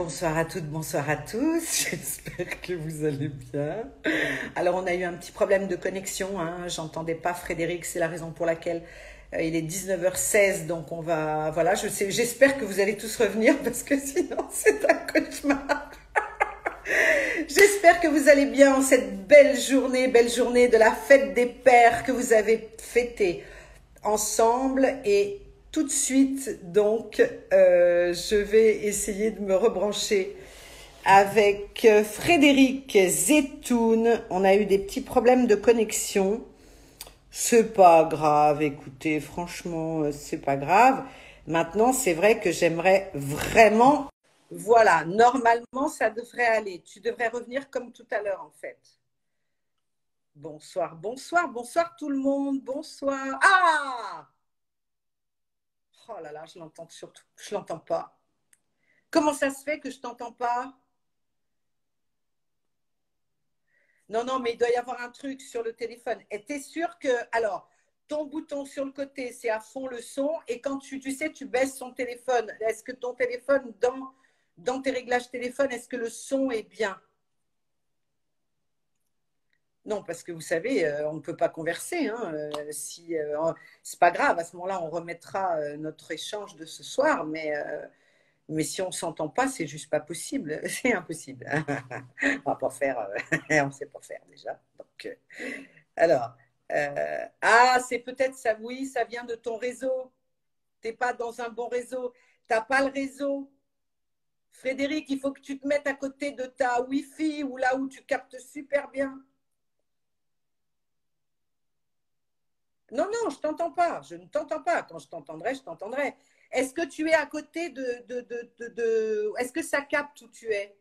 Bonsoir à toutes, bonsoir à tous. J'espère que vous allez bien. Alors, on a eu un petit problème de connexion, hein. J'entendais pas Frédéric, c'est la raison pour laquelle il est 19h16. Donc, on va. Voilà, j'espère que vous allez tous revenir parce que sinon, c'est un cauchemar. J'espère que vous allez bien en cette belle journée de la fête des pères que vous avez fêtée ensemble. Et tout de suite, donc, je vais essayer de me rebrancher avec Frédéric Zetoun. On a eu des petits problèmes de connexion. C'est pas grave, écoutez, franchement, c'est pas grave. Maintenant, c'est vrai que j'aimerais vraiment. Voilà, normalement, ça devrait aller. Tu devrais revenir comme tout à l'heure, en fait. Bonsoir, bonsoir, bonsoir tout le monde. Bonsoir. Ah! Oh là là, je l'entends surtout. Je l'entends pas. Comment ça se fait que je t'entends pas? Non, non, mais il doit y avoir un truc sur le téléphone. Et t'es sûr que, alors, ton bouton sur le côté, c'est à fond le son, et quand tu sais, tu baisses ton téléphone. Est-ce que ton téléphone, dans tes réglages téléphone, est-ce que le son est bien? Non, parce que vous savez, on ne peut pas converser, hein, si, c'est pas grave, à ce moment-là, on remettra notre échange de ce soir, mais si on ne s'entend pas, c'est juste pas possible. C'est impossible. On va pas faire, on ne sait pas faire déjà. Donc, alors, ah, c'est peut-être ça, oui, ça vient de ton réseau. Tu n'es pas dans un bon réseau. Tu n'as pas le réseau. Frédéric, il faut que tu te mettes à côté de ta Wi-Fi ou là où tu captes super bien. Non, non, je t'entends pas. Je ne t'entends pas. Quand je t'entendrai, je t'entendrai. Est-ce que tu es à côté Est-ce que ça capte où tu es?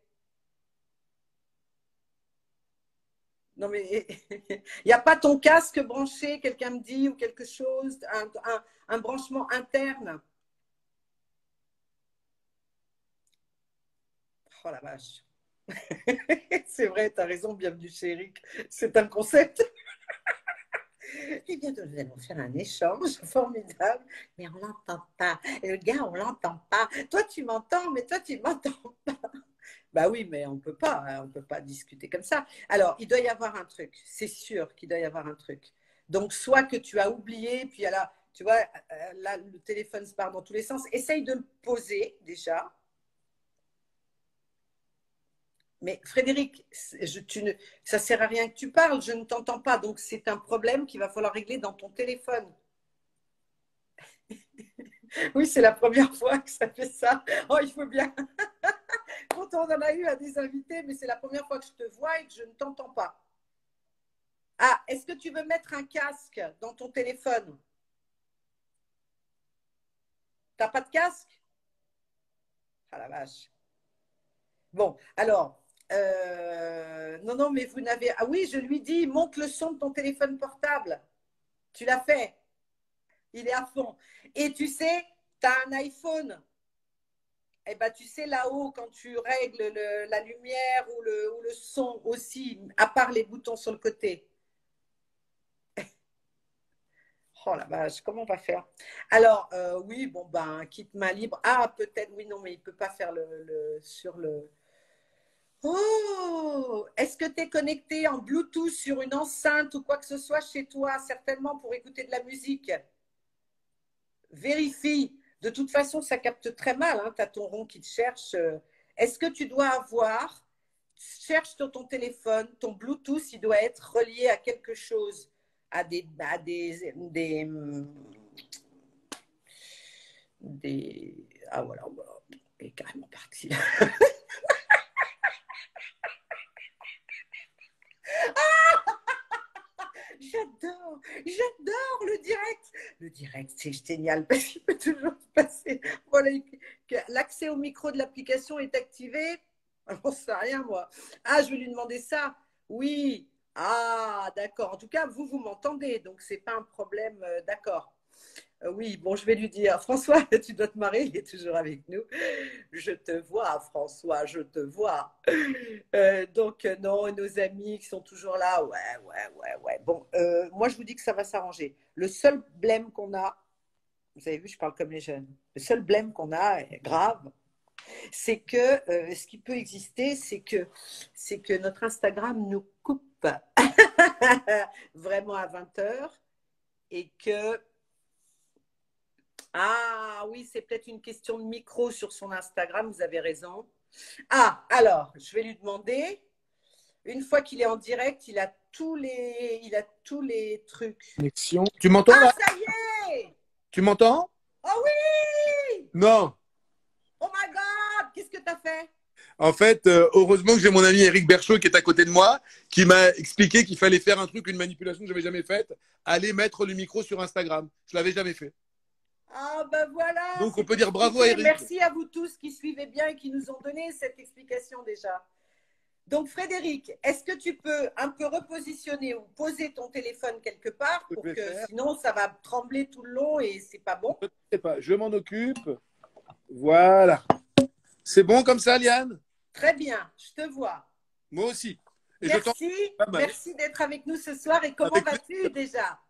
Non, mais il n'y a pas ton casque branché, quelqu'un me dit, ou quelque chose, un branchement interne. Oh la vache. C'est vrai, tu as raison, bienvenue chez Eric. C'est un concept. Eh bien, nous allons faire un échange formidable, mais on l'entend pas. Et le gars, on l'entend pas. Toi, tu m'entends, mais toi, tu m'entends pas. Bah oui, mais on peut pas, hein, on peut pas discuter comme ça. Alors, il doit y avoir un truc. C'est sûr qu'il doit y avoir un truc. Donc, soit que tu as oublié, puis là, tu vois, là, le téléphone se part dans tous les sens. Essaye de le poser déjà. Mais Frédéric, ça sert à rien que tu parles, je ne t'entends pas. Donc, c'est un problème qu'il va falloir régler dans ton téléphone. Oui, c'est la première fois que ça fait ça. Oh, il faut bien. Quand on en a eu à des invités, mais c'est la première fois que je te vois et que je ne t'entends pas. Ah, est-ce que tu veux mettre un casque dans ton téléphone? T'as pas de casque? Ah la vache. Bon, alors, non, non, mais vous n'avez. Ah oui, je lui dis, monte le son de ton téléphone portable. Tu l'as fait. Il est à fond. Et tu sais, tu as un iPhone. Eh ben, tu sais, là-haut, quand tu règles la lumière ou le son aussi, à part les boutons sur le côté. Oh la vache, comment on va faire? Alors, oui, bon, ben, quitte main libre. Ah, peut-être, oui, non, mais il ne peut pas faire sur le. Oh! Est-ce que tu es connecté en Bluetooth sur une enceinte ou quoi que ce soit chez toi, certainement pour écouter de la musique? Vérifie. De toute façon, ça capte très mal, hein. Tu as ton rond qui te cherche. Est-ce que tu dois avoir, cherche sur ton téléphone, ton Bluetooth, il doit être relié à quelque chose, à des ah voilà, il est carrément parti. J'adore le direct. Le direct, c'est génial parce qu'il peut toujours se passer. Voilà, l'accès au micro de l'application est activé. J'en sais rien, moi. Ah, je vais lui demander ça. Oui. Ah, d'accord. En tout cas, vous m'entendez, donc c'est pas un problème. D'accord. Oui, bon, je vais lui dire, François, tu dois te marrer, il est toujours avec nous. Je te vois, François, je te vois. Donc, non, nos amis qui sont toujours là, ouais, ouais, ouais, ouais. Bon, moi, je vous dis que ça va s'arranger. Le seul blême qu'on a, vous avez vu, je parle comme les jeunes, le seul blême qu'on a, est grave, c'est que ce qui peut exister, c'est que notre Instagram nous coupe vraiment à 20 heures et que ah oui, c'est peut-être une question de micro sur son Instagram, vous avez raison. Ah, alors, je vais lui demander, une fois qu'il est en direct, il a tous les trucs. Connexion. Tu m'entends Ah, là? ça y est! Tu m'entends? Oh oui! Non. Oh my God! Qu'est-ce que tu as fait? En fait, heureusement que j'ai mon ami Eric Berchaud qui est à côté de moi, qui m'a expliqué qu'il fallait faire un truc, une manipulation que je n'avais jamais faite, aller mettre le micro sur Instagram. Je ne l'avais jamais fait. Ah ben voilà, Donc on c'est peut dire bravo à expliqué. Eric. Merci à vous tous qui suivez bien et qui nous ont donné cette explication déjà. Donc Frédéric, est-ce que tu peux un peu repositionner ou poser ton téléphone quelque part Je pour vais que faire. sinon ça va trembler tout le long et c'est pas bon. Je ne sais pas, je m'en occupe. Voilà. C'est bon comme ça, Liane? Très bien, je te vois. Moi aussi. Et je t'en Merci, pas mal. merci d'être avec nous ce soir. Et comment Avec vas-tu déjà?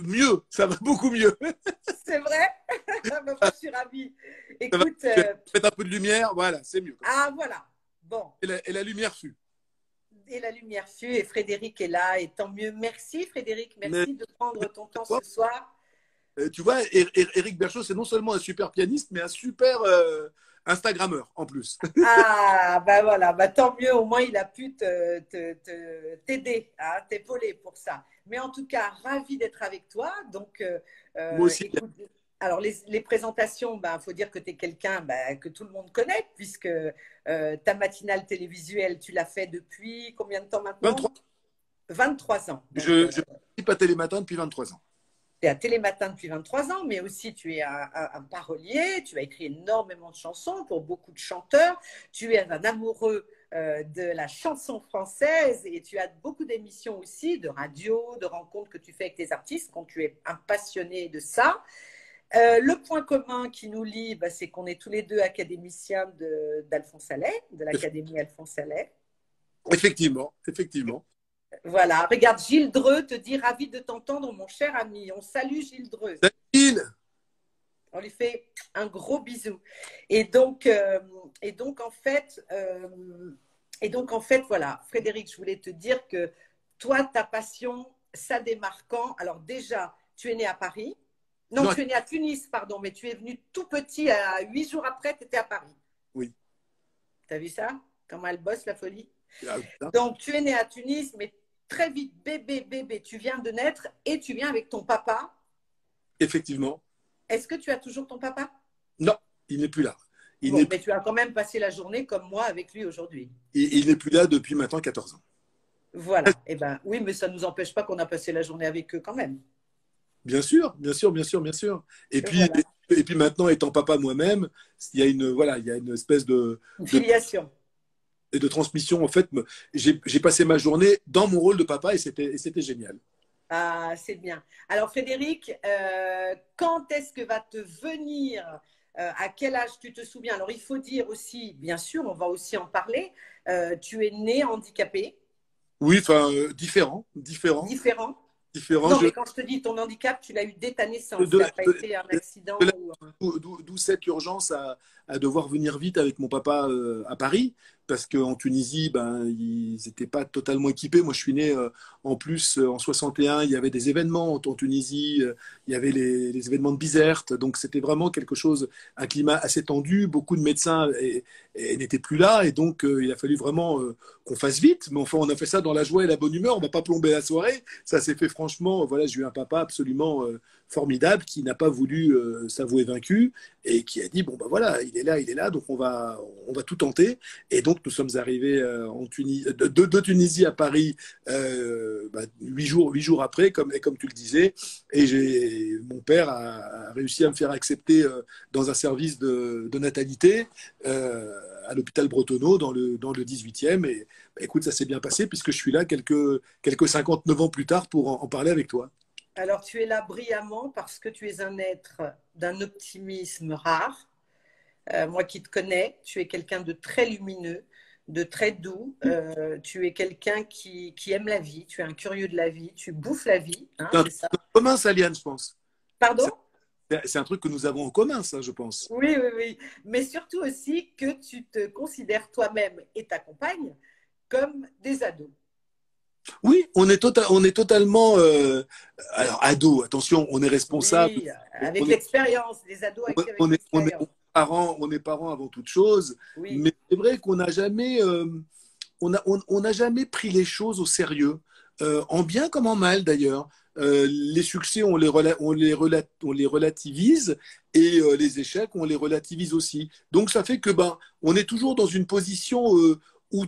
mieux, ça va beaucoup mieux. C'est vrai? Ben, moi, je suis ravie. Ça va. Écoute, Faites un peu de lumière, voilà, c'est mieux. ah voilà, bon. Et la lumière fut. Et la lumière fut et Frédéric est là et tant mieux. Merci Frédéric, Mais merci de prendre ton temps ce soir. tu vois, Eric Berchaud, c'est non seulement un super pianiste, mais un super Instagrammeur en plus. Ah bah voilà, bah tant mieux, au moins il a pu t'aider, hein, t'épauler pour ça. Mais en tout cas, ravi d'être avec toi. Donc, Moi aussi. écoute, alors les présentations, bah, faut dire que tu es quelqu'un bah, que tout le monde connaît, puisque ta matinale télévisuelle, tu l'as fait depuis combien de temps maintenant? 23. 23 ans. Donc, Je participe à Télématin depuis 23 ans. tu es à Télématin depuis 23 ans, mais aussi tu es un parolier, tu as écrit énormément de chansons pour beaucoup de chanteurs, tu es un amoureux de la chanson française et tu as beaucoup d'émissions aussi, de radio, de rencontres que tu fais avec tes artistes quand tu es un passionné de ça. Le point commun qui nous lie, bah, c'est qu'on est tous les deux académiciens d'Alphonse Allais, de l'Académie Alphonse Allais. Effectivement, effectivement. Voilà, regarde, Gilles Dreux te dit ravi de t'entendre, mon cher ami. On salue Gilles Dreux. Salut. On lui fait un gros bisou. Et donc en fait, voilà, Frédéric, je voulais te dire que toi, ta passion, ça démarquant. Alors déjà, tu es né à Paris. Non, Non, tu es né à Tunis, pardon, mais tu es venu tout petit, à 8 jours après, tu étais à Paris. oui. Tu as vu ça? Comment elle bosse, la folie? Ah, Donc, tu es né à Tunis, mais très vite, bébé, tu viens de naître et tu viens avec ton papa. effectivement. Est-ce que tu as toujours ton papa? Non, il n'est plus là. Bon, mais tu as quand même passé la journée comme moi avec lui aujourd'hui. Il n'est plus là depuis maintenant 14 ans. Voilà. Eh ben, oui, mais ça ne nous empêche pas qu'on a passé la journée avec eux quand même. Bien sûr, bien sûr, bien sûr, bien sûr. Et puis, Voilà. et puis maintenant, étant papa moi-même, il y a voilà, il y a une espèce Une filiation. de transmission. En fait, j'ai passé ma journée dans mon rôle de papa et c'était génial. Ah, c'est bien. Alors, Frédéric, quand est-ce que va te venir, à quel âge tu te souviens? Alors, il faut dire aussi, bien sûr, on va aussi en parler, tu es né handicapé. Oui, enfin, différent, différent, Différent. différent. Non, mais quand je te dis ton handicap, tu l'as eu dès ta naissance. Ça n'a pas été un accident ou... D'où cette urgence à devoir venir vite avec mon papa à Paris, parce qu'en Tunisie, ben, ils n'étaient pas totalement équipés. Moi, je suis né en plus en 61, il y avait des événements en Tunisie, il y avait les événements de Bizerte, donc c'était vraiment quelque chose, un climat assez tendu. Beaucoup de médecins n'étaient plus là, et donc il a fallu vraiment qu'on fasse vite. Mais enfin, on a fait ça dans la joie et la bonne humeur. On ne va pas plomber la soirée. Ça s'est fait franchement. Voilà, j'ai eu un papa absolument formidable qui n'a pas voulu s'avouer vaincu et qui a dit bon ben voilà, il est là, donc on va tout tenter. Et donc nous sommes arrivés de Tunisie à Paris 8 jours après, comme tu le disais, et mon père a réussi à me faire accepter dans un service de natalité à l'hôpital Bretonneau dans le 18e. Et bah, écoute, ça s'est bien passé puisque je suis là quelques 59 ans plus tard pour en parler avec toi. Alors, tu es là brillamment parce que tu es un être d'un optimisme rare. Moi qui te connais, tu es quelqu'un de très lumineux, de très doux. Tu es quelqu'un qui aime la vie. Tu es un curieux de la vie. Tu bouffes la vie. Hein, C'est un c'est truc ça. commun, ça, Liane, je pense. Pardon? c'est un truc que nous avons en commun, ça, je pense. Oui, oui, oui. Mais surtout aussi que tu te considères toi-même et ta compagne comme des ados. Oui, on est totalement. Alors, ado, attention, on est responsable. Oui, avec On est, l'expérience, des ados avec on l'expérience. est parents, on est parents avant toute chose. Oui, Mais c'est vrai qu'on n'a jamais, on n'a jamais pris les choses au sérieux, en bien comme en mal d'ailleurs. Les succès, on les relativise et les échecs, on les relativise aussi. Donc ça fait que ben, on est toujours dans une position où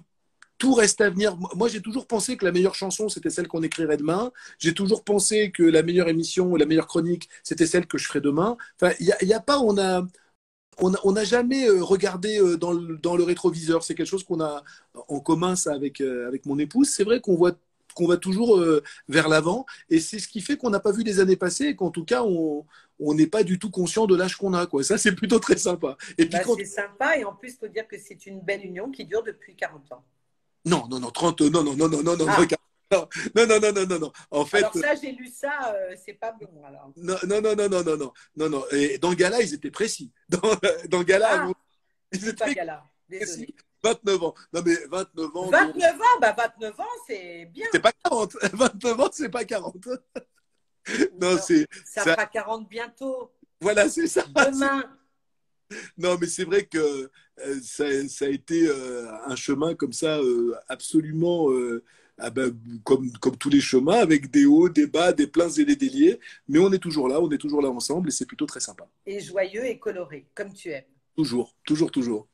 tout reste à venir. Moi, j'ai toujours pensé que la meilleure chanson, c'était celle qu'on écrirait demain. J'ai toujours pensé que la meilleure émission ou la meilleure chronique, c'était celle que je ferais demain. Enfin, il y a pas, on n'a jamais regardé dans le rétroviseur. C'est quelque chose qu'on a en commun ça, avec mon épouse. C'est vrai qu'on va toujours vers l'avant. Et c'est ce qui fait qu'on n'a pas vu les années passer et qu'en tout cas, on n'est pas du tout conscient de l'âge qu'on a. Quoi. Ça, c'est plutôt très sympa. Et puis bah, quand c'est sympa et en plus, il faut dire que c'est une belle union qui dure depuis 40 ans. non, non, non, 30, non, non, non, non, non, non, non, Ah, non, non, non, non, non, non. En fait, alors ça, j'ai lu ça, c'est pas bon alors. non, non, non, non, non, non, non, non, non. Et dans le gala, ils étaient précis. Dans le gala, Ah, ils dis étaient pas très gala, précis. désolé. 29 ans. Non, mais 29 ans, non. 29 ans, bah 29 ans, c'est bien. C'est pas 40. 29 ans, c'est pas 40. Non, Non, c'est ça ça. fera 40 bientôt, Voilà, c'est ça. demain. Non, mais c'est vrai que ça a été un chemin comme ça, absolument, ah ben, comme tous les chemins, avec des hauts, des bas, des pleins et des déliés. Mais on est toujours là ensemble et c'est plutôt très sympa. Et joyeux et coloré, comme tu aimes. Toujours, toujours, toujours.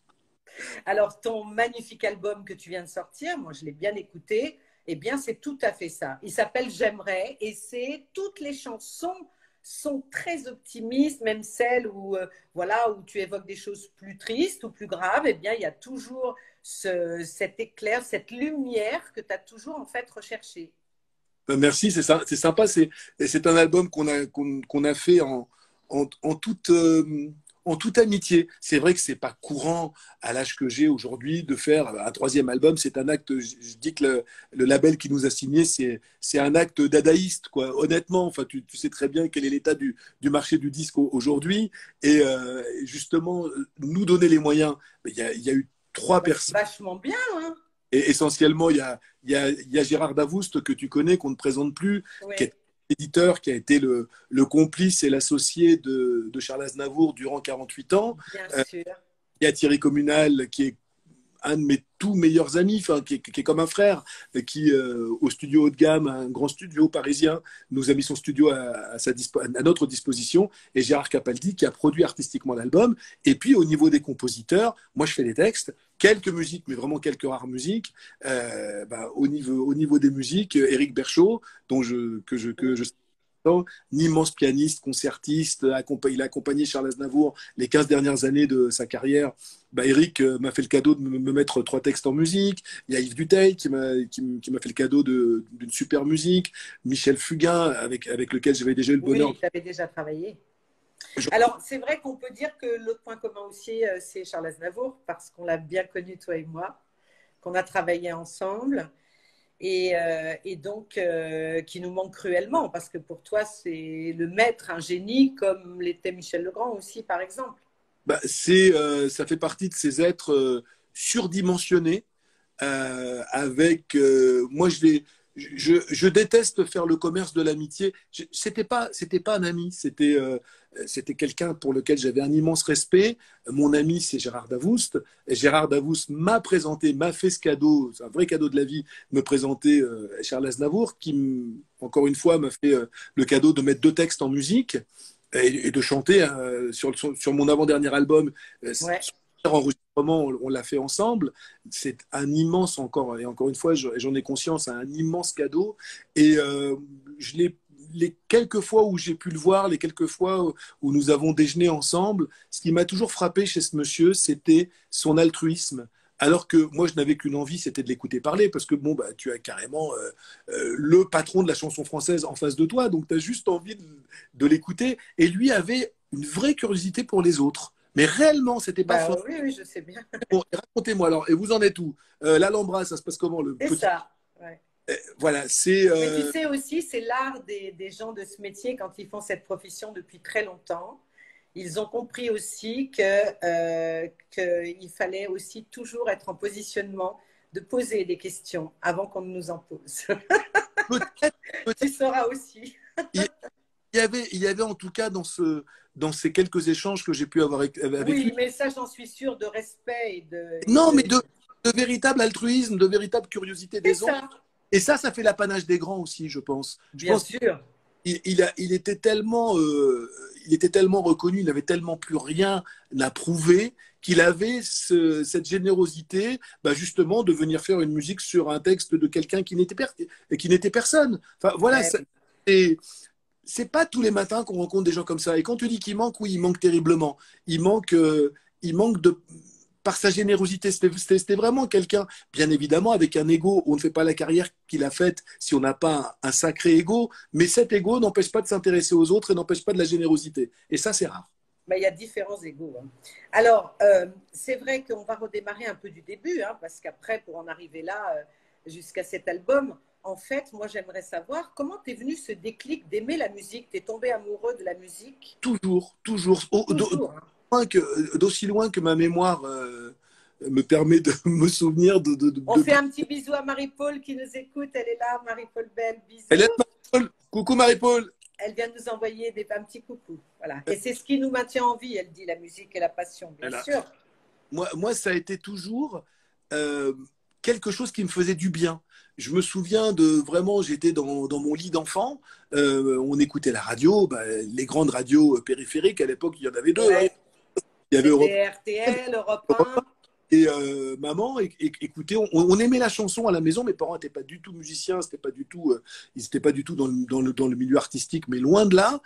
Alors, ton magnifique album que tu viens de sortir, moi je l'ai bien écouté, eh bien c'est tout à fait ça. Il s'appelle J'aimerais et c'est toutes les chansons sont très optimistes, même celles où, voilà, où tu évoques des choses plus tristes ou plus graves, eh bien il y a toujours cet éclair, cette lumière que tu as toujours en fait recherchée. Merci, c'est sympa. C'est un album qu'on a fait en toute amitié. C'est vrai que c'est pas courant à l'âge que j'ai aujourd'hui de faire un troisième album. C'est un acte, je dis que le label qui nous a signé, c'est un acte dadaïste, quoi. Honnêtement, enfin, tu sais très bien quel est l'état du marché du disque aujourd'hui. Et justement, nous donner les moyens. Il y a eu trois Bah, c'est personnes. vachement bien, hein. Et essentiellement, il y a Gérard Davoust que tu connais, qu'on ne présente plus, qui Oui, est éditeur, qui a été le complice et l'associé de Charles Aznavour durant 48 ans. bien Euh, sûr. il y a Thierry Communal, qui est un de mes tout meilleurs amis, enfin, qui est comme un frère, qui, au studio haut de gamme, un grand studio parisien, nous a mis son studio à notre disposition, et Gérard Capaldi, qui a produit artistiquement l'album. Et puis, au niveau des compositeurs, moi, je fais les textes, quelques musiques, mais vraiment quelques rares musiques. Bah, au niveau des musiques, Éric Berchaud, que je un immense pianiste, concertiste, il a accompagné Charles Aznavour les 15 dernières années de sa carrière. Bah, Eric m'a fait le cadeau de me mettre trois textes en musique. Il y a Yves Duteil qui m'a fait le cadeau d'une super musique. Michel Fugain, avec lequel j'avais déjà eu le bonheur. Oui, tu avais déjà travaillé. Je- Alors, c'est vrai qu'on peut dire que l'autre point commun aussi, c'est Charles Aznavour, parce qu'on l'a bien connu, toi et moi, qu'on a travaillé ensemble, et donc qui nous manque cruellement, parce que pour toi, c'est le maître, un génie, comme l'était Michel Legrand aussi, par exemple. Bah, ça fait partie de ces êtres surdimensionnés moi je déteste faire le commerce de l'amitié. C'était pas un ami, c'était quelqu'un pour lequel j'avais un immense respect. Mon ami, c'est Gérard Davoust. Et Gérard Davoust m'a fait ce cadeau, c'est un vrai cadeau de la vie, me présenter Charles Aznavour, encore une fois, m'a fait le cadeau de mettre deux textes en musique et de chanter sur mon avant-dernier album. Ouais. Enregistrement, on l'a fait ensemble. C'est un immense, et encore une fois, j'en ai conscience, un immense cadeau. Et les quelques fois où j'ai pu le voir, les quelques fois où nous avons déjeuné ensemble, ce qui m'a toujours frappé chez ce monsieur, c'était son altruisme. Alors que moi, je n'avais qu'une envie, c'était de l'écouter parler, parce que bon, bah, tu as carrément le patron de la chanson française en face de toi, donc tu as juste envie de l'écouter. Et lui avait une vraie curiosité pour les autres. Mais réellement, c'était pas Bah faux. oui, oui, je sais bien. Bon, racontez-moi alors, et vous en êtes où l'Alhambra, ça se passe comment le C'est petit... ça. Ouais. Voilà, c'est Mais tu sais aussi, c'est l'art des gens de ce métier quand ils font cette profession depuis très longtemps. Ils ont compris aussi qu'il fallait aussi toujours être en positionnement de poser des questions avant qu'on ne nous en pose. peut-être, Tu peut-être, sauras aussi. il il y avait en tout cas dans ces quelques échanges que j'ai pu avoir avec lui, Oui, mais ça, j'en suis sûre, de respect non, mais de véritable altruisme, de véritable curiosité C'est des autres. ça, Et ça fait l'apanage des grands aussi, je pense. Je bien pense sûr. il il était tellement reconnu, il n'avait tellement plus rien à prouver qu'il avait cette générosité, bah justement, de venir faire une musique sur un texte de quelqu'un qui n'était personne. Enfin, voilà, Ouais, oui. et c'est pas tous les matins qu'on rencontre des gens comme ça. Et quand tu dis qu'il manque, oui, il manque terriblement. Il manque de par sa générosité. C'était vraiment quelqu'un, bien évidemment, avec un ego. On ne fait pas la carrière qu'il a faite si on n'a pas un sacré ego. Mais cet ego n'empêche pas de s'intéresser aux autres et n'empêche pas de la générosité. Et ça, c'est rare. Ben, il y a différents égos, hein. Alors, c'est vrai qu'on va redémarrer un peu du début, hein, parce qu'après, pour en arriver là, jusqu'à cet album, en fait, moi, j'aimerais savoir comment t'es venu ce déclic d'aimer la musique. T'es tombé amoureux de la musique Toujours, toujours. toujours, hein. D'aussi loin que ma mémoire me permet de me souvenir On fait un petit bisou à Marie-Paul qui nous écoute. Elle est là, Marie-Paul Belle. Bisous. Elle est Marie-Paul. Coucou Marie-Paul. Elle vient de nous envoyer un petit coucou. Voilà. Et c'est ce qui nous maintient en vie, elle dit, la musique et la passion, bien sûr. Moi, ça a été toujours euh, quelque chose qui me faisait du bien. Je me souviens de vraiment, j'étais dans mon lit d'enfant, on écoutait la radio, bah, les grandes radios périphériques, à l'époque, il y en avait deux, hein. Ouais. Il y avait Europe C'était RTL, Europe 1. et maman, écoutez, on aimait la chanson à la maison. Mes parents n'étaient pas du tout musiciens, ils n'étaient pas du tout dans le milieu artistique, mais loin de là.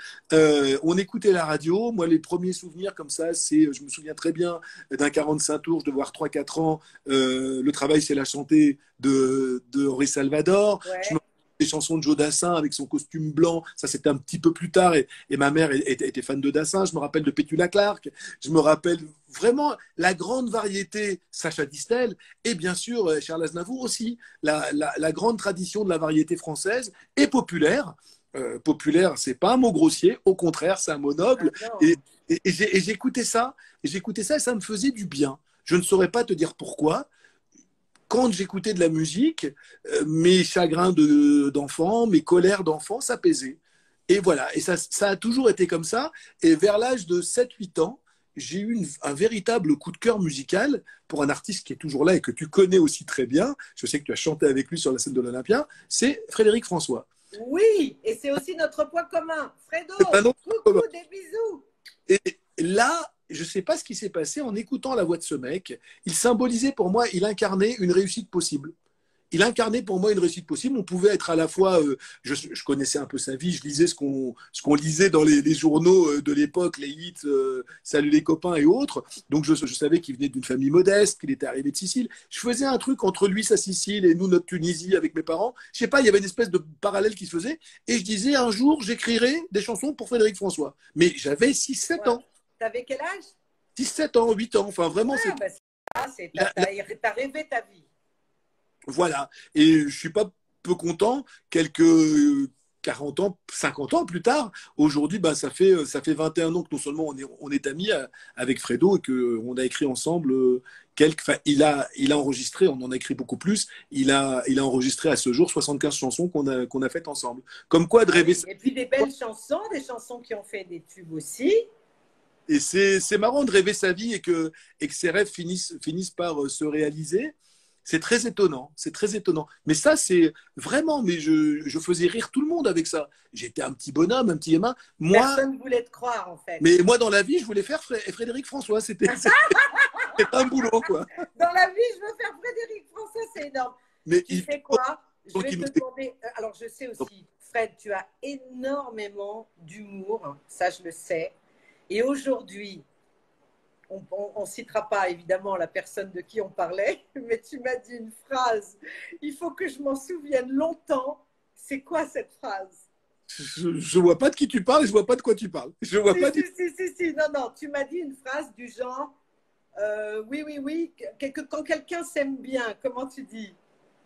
On écoutait la radio. Moi, les premiers souvenirs comme ça, je me souviens très bien d'un 45 tours, je devais avoir 3-4 ans. Le travail, c'est la santé de Henri Salvador. Je me Ouais. des chansons de Joe Dassin avec son costume blanc, ça c'était un petit peu plus tard, et ma mère était fan de Dassin. Je me rappelle de Petula Clark, je me rappelle vraiment la grande variété, Sacha Distel, et bien sûr Charles Aznavour aussi, la grande tradition de la variété française et populaire. Populaire, c'est pas un mot grossier, au contraire, c'est un mot Ah noble. Et, non. j'écoutais ça, et ça me faisait du bien. Je ne saurais pas te dire pourquoi. Quand j'écoutais de la musique, mes chagrins d'enfant, mes colères d'enfant s'apaisaient. Et voilà, et ça a toujours été comme ça. Et vers l'âge de 7-8 ans, j'ai eu un véritable coup de cœur musical pour un artiste qui est toujours là et que tu connais aussi très bien. Je sais que tu as chanté avec lui sur la scène de l'Olympia. C'est Frédéric François. Oui, et c'est aussi notre point commun. Fredo, C'est un nom commun. coucou, des bisous. Et là, je ne sais pas ce qui s'est passé en écoutant la voix de ce mec. Il symbolisait pour moi, il incarnait une réussite possible. Il incarnait pour moi une réussite possible. On pouvait être à la fois, je connaissais un peu sa vie, je lisais ce qu'on lisait dans les journaux de l'époque, les hits, Salut les copains et autres. Donc je savais qu'il venait d'une famille modeste, qu'il était arrivé de Sicile. Je faisais un truc entre lui, sa Sicile, et nous, notre Tunisie avec mes parents. Je sais pas, il y avait une espèce de parallèle qui se faisait. Et je disais, un jour, j'écrirai des chansons pour Frédéric François. Mais j'avais 6-7 Ouais. ans. T'avais quel âge? 6-7 ans, 8 ans. Enfin, vraiment, Ouais, c'était. bah, la, la, t'as rêvé ta vie. Voilà. Et je suis pas peu content, quelques 40 ans, 50 ans plus tard, aujourd'hui, bah, ça fait 21 ans que non seulement on est amis avec Fredo et qu'on a écrit ensemble enfin, il a enregistré, on en a écrit beaucoup plus, il a enregistré à ce jour 75 chansons qu'on a faites ensemble. Comme quoi de Ah rêver. oui. Et puis des belles chansons, des chansons qui ont fait des tubes aussi. Et c'est marrant de rêver sa vie et que ses rêves finissent par se réaliser. C'est très étonnant, c'est très étonnant. Mais ça, c'est vraiment, mais je faisais rire tout le monde avec ça. J'étais un petit bonhomme, un petit Emma. Personne ne voulait te croire, en fait. Mais moi, dans la vie, je voulais faire Frédéric François. C'était un boulot, quoi. Dans la vie, je veux faire Frédéric François, c'est énorme. Mais Tu sais quoi? Je faut vais qu'il te nous demander. Alors, je sais aussi, Fred, tu as énormément d'humour, ça je le sais. Et aujourd'hui, on ne citera pas évidemment la personne de qui on parlait, mais tu m'as dit une phrase. Il faut que je m'en souvienne longtemps. C'est quoi cette phrase? je vois pas de qui tu parles et je vois pas de quoi tu parles. Je vois Si, pas si, du... si, si, si. Non, non, tu m'as dit une phrase du genre oui, oui, oui. Quand quelqu'un s'aime bien, comment tu dis?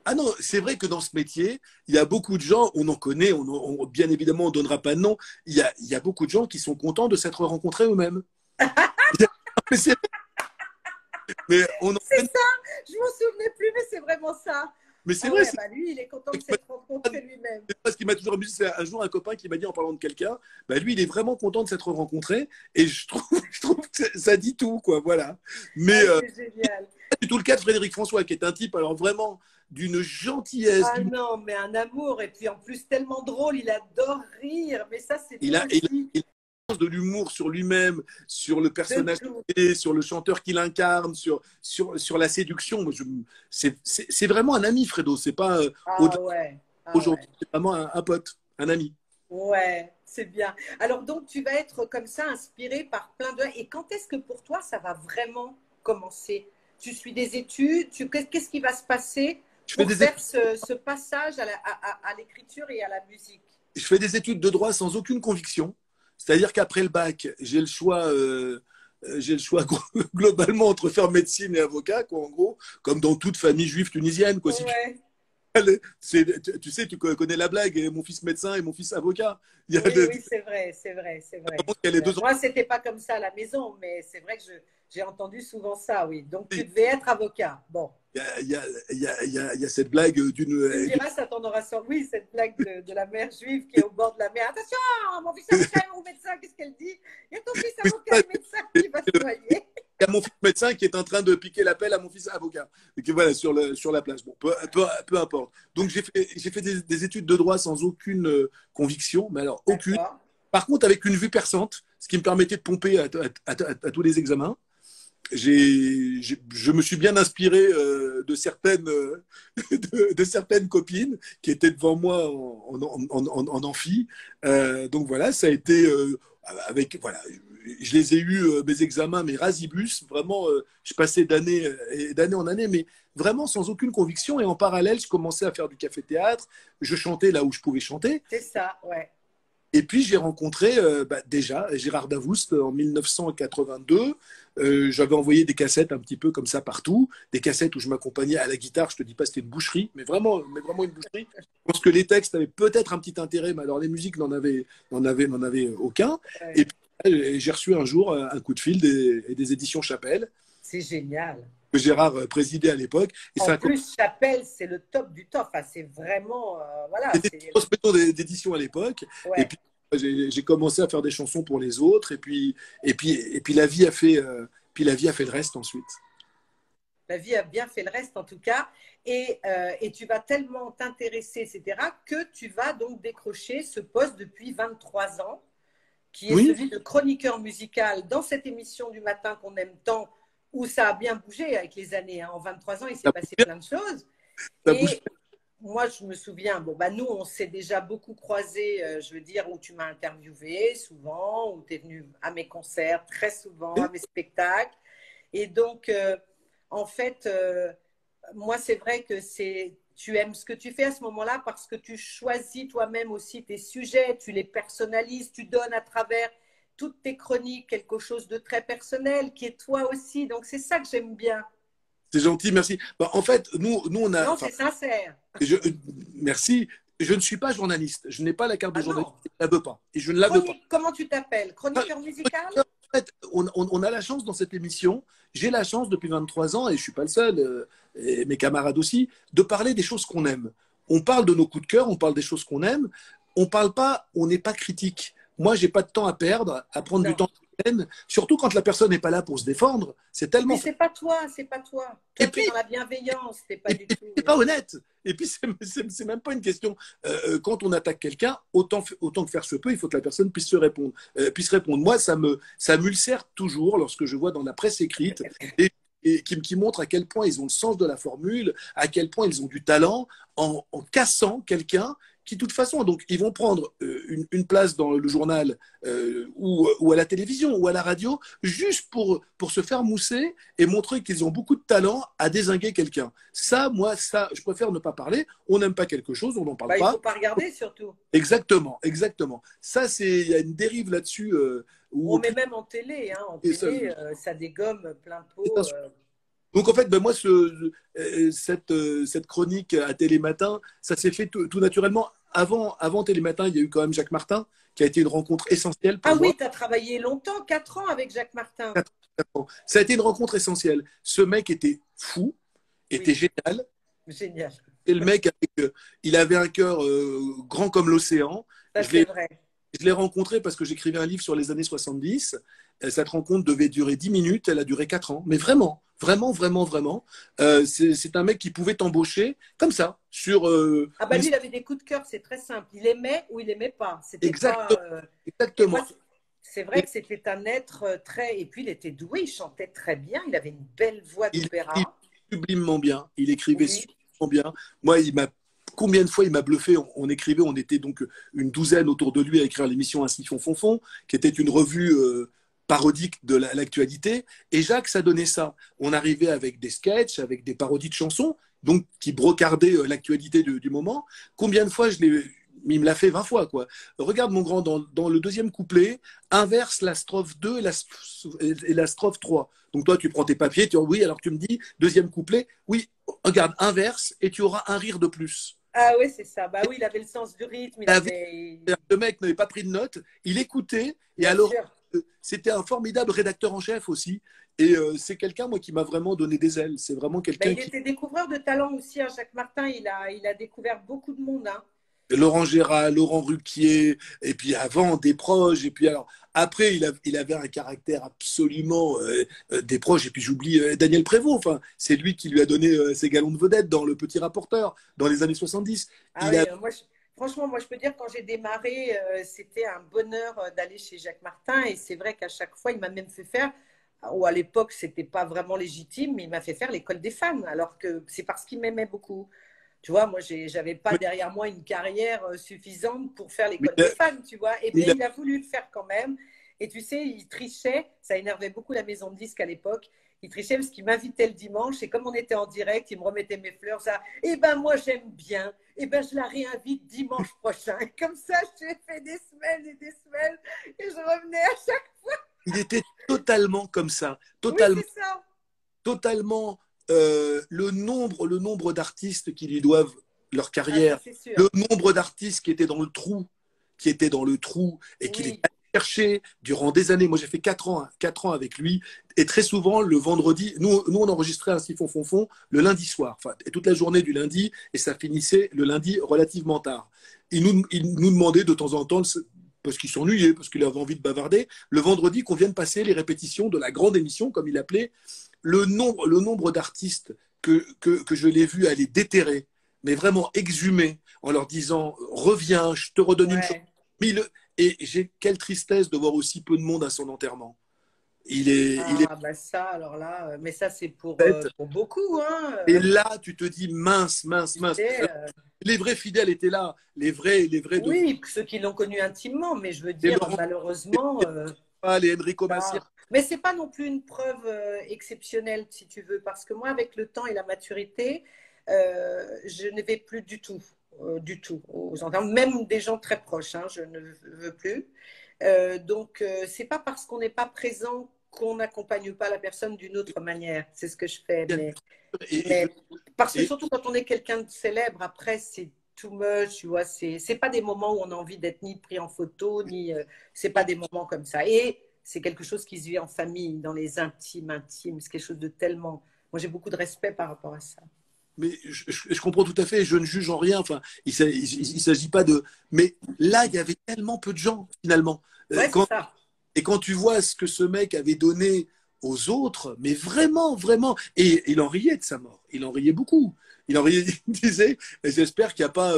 Ah non, c'est vrai que dans ce métier, il y a beaucoup de gens, on en connaît, bien évidemment, on ne donnera pas de nom, il y a beaucoup de gens qui sont contents de s'être rencontrés eux-mêmes. Mais c'est mais on en C'est connaît, ça, je m'en souvenais plus, mais c'est vraiment ça. mais c'est Ah vrai, ouais, bah lui, il est content de s'être rencontré lui-même. c'est ce qui m'a toujours amusé. C'est un jour un copain qui m'a dit en parlant de quelqu'un, bah lui, il est vraiment content de s'être rencontré, et je trouve que ça dit tout, quoi, voilà. Mais Ah, c'est génial. pas du tout le cas de Frédéric François, qui est un type, alors vraiment, d'une gentillesse, Ah non, mais un amour, et puis en plus tellement drôle, il adore rire, mais ça c'est il toi a, il a, aussi, il a de l'humour sur lui-même, sur le de personnage tout. qu'il est, sur le chanteur qu'il incarne, sur la séduction. C'est vraiment un ami, Fredo. C'est pas Ah ouais, ah aujourd'hui, ouais, c'est vraiment un pote, un ami. ouais, c'est bien. Alors donc tu vas être comme ça inspiré par plein de... Et quand est-ce que pour toi ça va vraiment commencer? Tu suis des études, qu'est-ce qui va se passer Je fais pour des études, faire ce passage à l'écriture et à la musique? je fais des études de droit sans aucune conviction. C'est-à-dire qu'après le bac, j'ai le choix globalement entre faire médecine et avocat, quoi, en gros, comme dans toute famille juive tunisienne, quoi. Si tu Ouais. Tu sais, tu connais la blague, et mon fils médecin et mon fils avocat. Il y a, Oui, oui, c'est vrai, c'est vrai, c'est vrai. il y a les deux Moi, c'était pas comme ça à la maison, mais c'est vrai que j'ai entendu souvent ça, oui. Donc, tu enfants. devais être avocat. Bon, Il y a cette blague tu me diras, ça t'en aura sorti. Oui, cette blague de la mère juive qui est au bord de la mer. Attention, mon fils avocat et mon médecin, qu'est-ce qu'elle dit? Il y a ton fils avocat et médecin qui va se noyer. il y a mon fils médecin qui est en train de piquer la pelle à mon fils avocat. Et qui, voilà, sur la place. Bon, peu importe. Donc, j'ai fait des études de droit sans aucune conviction, mais alors aucune. D'accord. Par contre, avec une vue perçante, ce qui me permettait de pomper à tous les examens. Je me suis bien inspiré de certaines copines qui étaient devant moi en amphi. Donc voilà, ça a été avec voilà, je les ai eus mes examens, mes rasibus. Vraiment, je passais d'année en année, mais vraiment sans aucune conviction. Et en parallèle, je commençais à faire du café-théâtre. Je chantais là où je pouvais chanter. C'est ça, ouais. Et puis j'ai rencontré déjà Gérard Davoust en 1982. J'avais envoyé des cassettes un petit peu comme ça partout, des cassettes où je m'accompagnais à la guitare. Je te dis pas c'était une boucherie, mais vraiment une boucherie. Je pense que les textes avaient peut-être un petit intérêt, mais alors les musiques n'en avaient aucun. Et Ouais. puis j'ai reçu un jour un coup de fil des éditions Chapelle C'est génial. que Gérard présidait à l'époque. Et En ça a plus, Chapelle, c'est le top du top. Enfin, c'est vraiment, voilà, C'était c'est, une grosse maison d'édition à l'époque. Et ouais. puis, j'ai commencé à faire des chansons pour les autres. Et puis la vie a fait, la vie a fait le reste ensuite. La vie a bien fait le reste en tout cas. Et tu vas tellement t'intéresser, etc., que tu vas donc décrocher ce poste depuis 23 ans, qui est Oui, celui de chroniqueur musical dans cette émission du matin qu'on aime tant, où ça a bien bougé avec les années. Hein. En 23 ans, il s'est ça passé bouge, plein de choses. ça bouge. Et moi, je me souviens, bon, bah, nous, on s'est déjà beaucoup croisés, je veux dire, où tu m'as interviewé souvent, où tu es venu à mes concerts très souvent, à mes spectacles. Et donc, en fait, moi, c'est vrai que tu aimes ce que tu fais à ce moment-là parce que tu choisis toi-même aussi tes sujets, tu les personnalises, tu donnes à travers toutes tes chroniques quelque chose de très personnel qui est toi aussi. Donc, c'est ça que j'aime bien. C'est gentil, merci. Bah, en fait, on a. Non, Enfin, c'est sincère. merci. Je ne suis pas journaliste. Je n'ai pas la carte de Ah journaliste. non. Je ne la veux pas. Et je ne la veux pas. Chronique, comment tu t'appelles? Chroniqueur musical? En fait, on a la chance dans cette émission, j'ai la chance depuis 23 ans, et je ne suis pas le seul, et mes camarades aussi, de parler des choses qu'on aime. On parle de nos coups de cœur, on parle des choses qu'on aime, on parle pas, on n'est pas critique. Moi, j'ai pas de temps à perdre, à prendre du Non. temps à peine, surtout quand la personne n'est pas là pour se défendre. C'est Et puis, tellement. c'est pas toi, c'est pas toi. Et Toi, tu es puis, dans la bienveillance, t'es pas et du puis, tout. c'est pas honnête. Et puis, c'est même pas une question. Quand on attaque quelqu'un, autant que faire se peut, il faut que la personne puisse se répondre, puisse répondre. Moi, ça m'ulcère toujours lorsque je vois dans la presse écrite et qui montrent à quel point ils ont le sens de la formule, à quel point ils ont du talent en cassant quelqu'un qui, de toute façon, donc, ils vont prendre une place dans le journal ou à la télévision ou à la radio juste pour se faire mousser et montrer qu'ils ont beaucoup de talent à dézinguer quelqu'un. Ça, moi, ça, je préfère ne pas parler. On n'aime pas quelque chose, on n'en parle Bah, il pas. faut pas regarder surtout. Exactement, exactement. Ça, il y a une dérive là-dessus où On au met plus même en télé, hein. En et ça, télé, ça dégomme plein pot. Donc en fait, ben, moi, cette chronique à Télématin, ça s'est fait tout naturellement. Avant Télématin, il y a eu quand même Jacques Martin, qui a été une rencontre essentielle Ah pour moi. oui, tu as travaillé longtemps, 4 ans avec Jacques Martin. 4 ans. Ça a été une rencontre essentielle. Ce mec était fou, était Oui, génial. génial. Et le mec, il avait un cœur grand comme l'océan. Ça, Je c'est l'ai vrai. Je l'ai rencontrée parce que j'écrivais un livre sur les années 70. Cette rencontre devait durer 10 minutes. Elle a duré 4 ans. Mais vraiment, vraiment, vraiment, vraiment. C'est un mec qui pouvait t'embaucher comme ça, sur Ah bah lui, il avait des coups de cœur, c'est très simple. Il aimait ou il aimait pas. C'était pas. Exactement. Et moi, Exactement. c'est vrai Et que c'était un être très. Et puis, il était doué, il chantait très bien, il avait une belle voix il écrivait d'opéra. sublimement bien. Il écrivait Oui. sublimement bien. Moi, combien de fois il m'a bluffé. On écrivait, on était donc une douzaine autour de lui à écrire l'émission Un siphon fonfon, qui était une revue parodique de l'actualité. Et Jacques, ça donnait ça. On arrivait avec des sketchs, avec des parodies de chansons, donc qui brocardaient l'actualité du moment. Combien de fois il me l'a fait 20 fois, quoi. Regarde, mon grand, dans le deuxième couplet, inverse la strophe 2 et la strophe 3. Donc toi, tu prends tes papiers, tu dis oui, alors tu me dis, deuxième couplet, oui, regarde, inverse, et tu auras un rire de plus. Ah oui, c'est ça. Bah oui, il avait le sens du rythme, il avait. Le mec n'avait pas pris de notes, il écoutait, et Bien alors, sûr. c'était un formidable rédacteur en chef aussi. Et c'est quelqu'un, moi, qui m'a vraiment donné des ailes. C'est vraiment Bah, quelqu'un il qui, était découvreur de talent aussi, hein, Jacques Martin. Il a découvert beaucoup de monde. Hein. Laurent Gérard, Laurent Ruquier, et puis avant des proches, et puis alors après il avait un caractère absolument des proches, et puis j'oublie Daniel Prévost, enfin c'est lui qui lui a donné ses galons de vedette dans Le Petit Rapporteur dans les années 70. Ah Il oui, a franchement, moi, je peux dire, quand j'ai démarré, c'était un bonheur d'aller chez Jacques Martin. Et c'est vrai qu'à chaque fois, il m'a même fait faire, ou à l'époque, c'était pas vraiment légitime, mais il m'a fait faire l'école des fans, alors que c'est parce qu'il m'aimait beaucoup. Tu vois, moi, j'avais pas mais, derrière moi une carrière suffisante pour faire mais l'école des fans, tu vois. Et bien, il a- il a voulu le faire quand même. Et tu sais, il trichait. Ça énervait beaucoup la maison de disques à l'époque. Il trichait parce qu'il m'invitait le dimanche. Et comme on était en direct, il me remettait mes fleurs. Ça, eh ben, moi, j'aime bien. Eh ben, je la réinvite dimanche prochain. Et comme ça, j'ai fait des semaines et des semaines. Et je revenais à chaque. il était totalement comme ça, Oui, totalement, c'est ça. totalement le nombre d'artistes qui lui doivent leur Ah, ça, carrière, c'est sûr. le nombre d'artistes qui étaient dans le trou et qu'il est Oui. allé chercher durant des années. Moi, j'ai fait 4 ans avec lui. Et très souvent, le vendredi, nous on enregistrait un siphon fond le lundi soir, enfin, et toute la journée du lundi, et ça finissait le lundi relativement tard. Il nous demandait de temps en temps, parce qu'il s'ennuyait, parce qu'il avait envie de bavarder, le vendredi qu'on vienne passer les répétitions de la grande émission, comme il appelait, le nombre d'artistes que je l'ai vu aller déterrer, mais vraiment exhumer, en leur disant reviens, je te redonne une chance. Ouais. Et j'ai quelle tristesse de voir aussi peu de monde à son enterrement. Il est Ah, bah ça, alors là, mais ça, c'est bête. pour beaucoup, hein. Et là, tu te dis mince, mince, Tu mince. sais, Les vrais fidèles étaient là, les vrais de oui, ceux qui l'ont connu intimement, mais je veux les dire, Laurent, malheureusement, les Enrico Macias. mais c'est pas non plus une preuve exceptionnelle, si tu veux, parce que moi, avec le temps et la maturité, je ne vais plus du tout, aux enterrements, même des gens très proches, hein, je ne veux plus. Donc, c'est pas parce qu'on n'est pas présent qu'on n'accompagne pas la personne d'une autre manière. C'est ce que je fais, Et, mais parce que et, surtout quand on est quelqu'un de célèbre, après, c'est too much, tu vois, c'est pas des moments où on a envie d'être ni pris en photo, ni c'est pas des moments comme ça. Et c'est quelque chose qui se vit en famille, dans les intimes, c'est quelque chose de tellement. Moi, j'ai beaucoup de respect par rapport à ça. mais je comprends tout à fait, je ne juge en rien. Enfin, il s'agit pas de. Mais là, il y avait tellement peu de gens finalement. Ouais, c'est ça. Et quand tu vois ce que ce mec avait donné aux autres, mais vraiment, vraiment, et il en riait de sa mort. Il en riait beaucoup. Il en riait, il disait, j'espère qu'il n'y a pas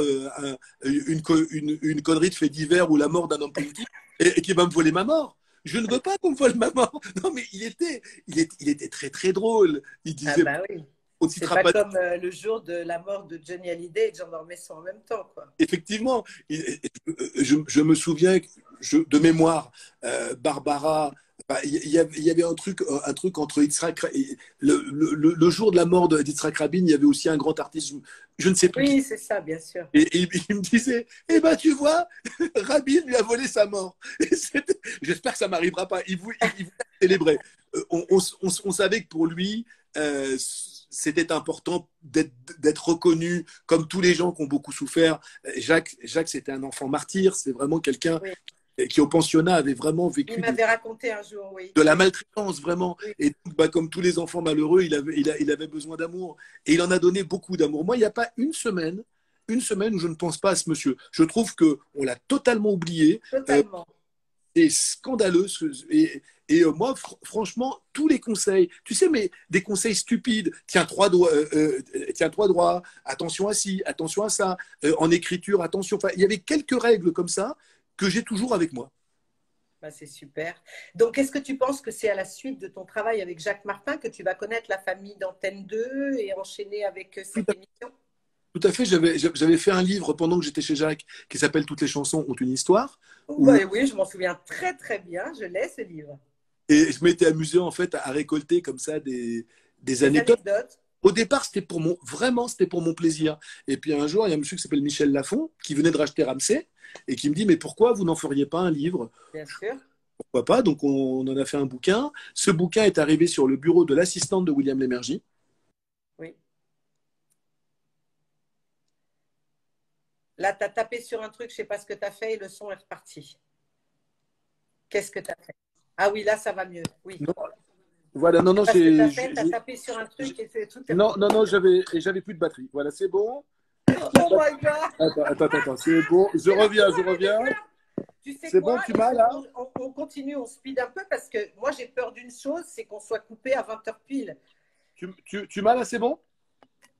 une connerie de fait divers ou la mort d'un homme politique et qui va me voler ma mort. Je ne veux pas qu'on me vole ma mort. Non, mais il était très, très drôle. Il Ah disait, bah oui. on ne C'est citera pas pas. comme le jour de la mort de Johnny Hallyday et de Jean Dormesson en même temps, quoi. Effectivement, je me souviens de mémoire, Barbara, bah, il y avait un truc entre Yitzhak, le jour de la mort d'Yitzhak Rabin, il y avait aussi un grand artiste, je ne sais plus qui. Oui, c'est ça, bien sûr. Et il me disait, eh ben tu vois, Rabin lui a volé sa mort. J'espère que ça m'arrivera pas. Il voulait célébrer. On savait que pour lui, c'était important d'être reconnu comme tous les gens qui ont beaucoup souffert. Jacques c'était un enfant martyr. C'est vraiment quelqu'un Oui. qui, au pensionnat, avait vraiment Il vécu m'avait raconté un jour, oui. de la maltraitance, vraiment. Oui. Et donc, bah, comme tous les enfants malheureux, il avait besoin d'amour. Et il en a donné beaucoup d'amour. Moi, il n'y a pas une semaine où je ne pense pas à ce monsieur. Je trouve qu'on l'a totalement oublié. Totalement. C'est scandaleux. Moi, franchement, tous les conseils, tu sais, mais des conseils stupides, tiens-toi droit, attention à ci, attention à ça, en écriture, attention. Enfin, il y avait quelques règles comme ça que j'ai toujours avec moi. Bah, c'est super. Donc, est-ce que tu penses que c'est à la suite de ton travail avec Jacques Martin que tu vas connaître la famille d'Antenne 2 et enchaîner avec Tout cette à, émission? tout à fait, j'avais fait un livre pendant que j'étais chez Jacques qui s'appelle Toutes les chansons ont une histoire, Oh, bah, où, oui, je m'en souviens très très bien. Je l'ai, ce livre. et je m'étais amusé en fait à récolter comme ça des Des anecdotes. anecdotes. Au départ, c'était pour mon plaisir. Et puis un jour, il y a un monsieur qui s'appelle Michel Lafon qui venait de racheter Ramsay et qui me dit, mais pourquoi vous n'en feriez pas un livre? Bien sûr. Pourquoi pas? Donc on en a fait un bouquin. Ce bouquin est arrivé sur le bureau de l'assistante de William Lémergie. Oui. Là, tu as tapé sur un truc, je ne sais pas ce que tu as fait et le son est reparti. Qu'est-ce que tu as fait? Ah oui, là, ça va mieux. Oui. Non, voilà, non, non, Parce que tu as fait, tu as tapé sur un truc et tout est non, revenu. non, non, j'avais plus de batterie. Voilà, c'est bon. Oh my God! Attends, c'est bon. Je Mais là, reviens, faut je arrêter de reviens. faire. Tu sais C'est bon, quoi? tu Il m'as faut là? qu'on continue, on speed un peu parce que moi, j'ai peur d'une chose, c'est qu'on soit coupé à 20h pile. Tu m'as là, c'est bon?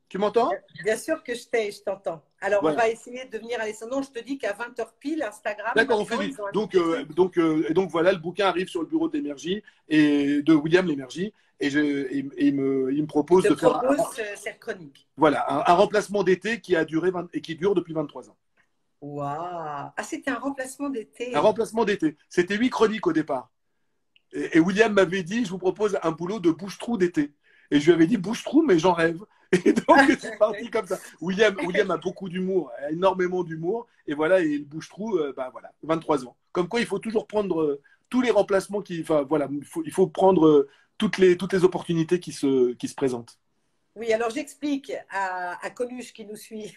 Tu m'entends? Bien sûr que je t'ai, je t'entends. Alors, on Voilà. va essayer de venir à l'essentiel. Non, je te dis qu'à 20h pile, Instagram, D'accord, on fait maintenant, vite. ils ont un Donc, nouveau truc. donc voilà, le bouquin arrive sur le bureau d'Énergie et de William Lémergie il me Il propose te de faire propose cette chronique. voilà, un remplacement d'été qui a duré et qui dure depuis 23 ans. Waouh! Ah, c'était un remplacement Un d'été. remplacement d'été. C'était 8 chroniques au départ. Et William m'avait dit, je vous propose un boulot de bouche-trou d'été. Et je lui avais dit, bouche-trou, mais j'en rêve. Et donc, c'est parti comme ça. William a beaucoup d'humour, énormément d'humour. Et voilà, et le bouche-trou, bah voilà, 23 ans. Comme quoi, il faut toujours prendre tous les remplacements enfin, voilà, il faut prendre toutes les opportunités qui se présentent. Oui, alors j'explique à Coluche qui nous suit.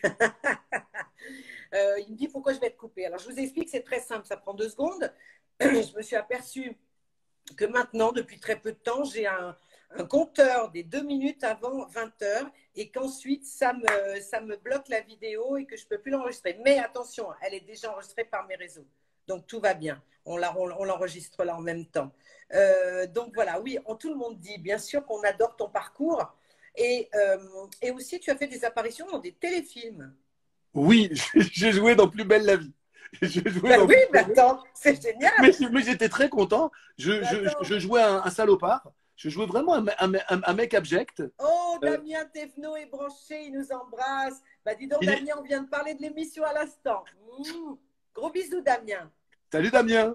Il me dit pourquoi je vais être coupé. Alors je vous explique, c'est très simple, ça prend 2 secondes. Je me suis aperçue que maintenant, depuis très peu de temps, j'ai un compteur des 2 minutes avant 20h et qu'ensuite ça me bloque la vidéo et que je ne peux plus l'enregistrer. Mais attention, elle est déjà enregistrée par mes réseaux. Donc tout va bien. On l'enregistre là en même temps. Donc voilà, oui, tout le monde dit bien sûr qu'on adore ton parcours. Et aussi, tu as fait des apparitions dans des téléfilms. Oui, j'ai joué dans Plus belle la vie. J'ai joué Ben dans oui, Plus mais belle la vie. attends, c'est génial. Mais j'étais très content. Je jouais un salopard. Je jouais vraiment un mec abject. Oh, Euh, Damien Thévenot est branché, il nous embrasse. Bah, dis donc, il est... Damien, on vient de parler de l'émission à l'instant. Gros bisous, Damien. Salut Damien.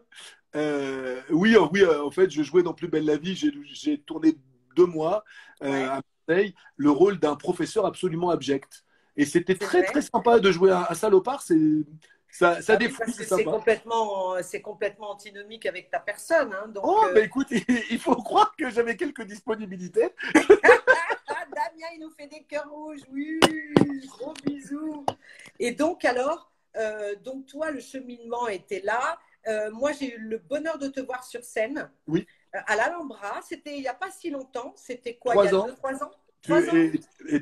Oui, oui, en fait, je jouais dans Plus belle la vie. J'ai tourné 2 mois Ouais, à Marseille, le rôle d'un professeur absolument abject. Et c'était c'est très, très vrai. sympa de jouer un salopard. Ça Bah oui, défoule, parce c'est que sympa. c'est complètement antinomique avec ta personne. Hein, donc, Oh, bah écoute, il faut croire que j'avais quelques disponibilités. Damien, il nous fait des cœurs rouges. Oui, gros bisous. Et donc, alors, donc toi, le cheminement était là. Moi, j'ai eu le bonheur de te voir sur scène Oui, à l'Alhambra. C'était il n'y a pas si longtemps. C'était quoi, il y a 3 ans. 2, 3 ans? Tu, 3 ans?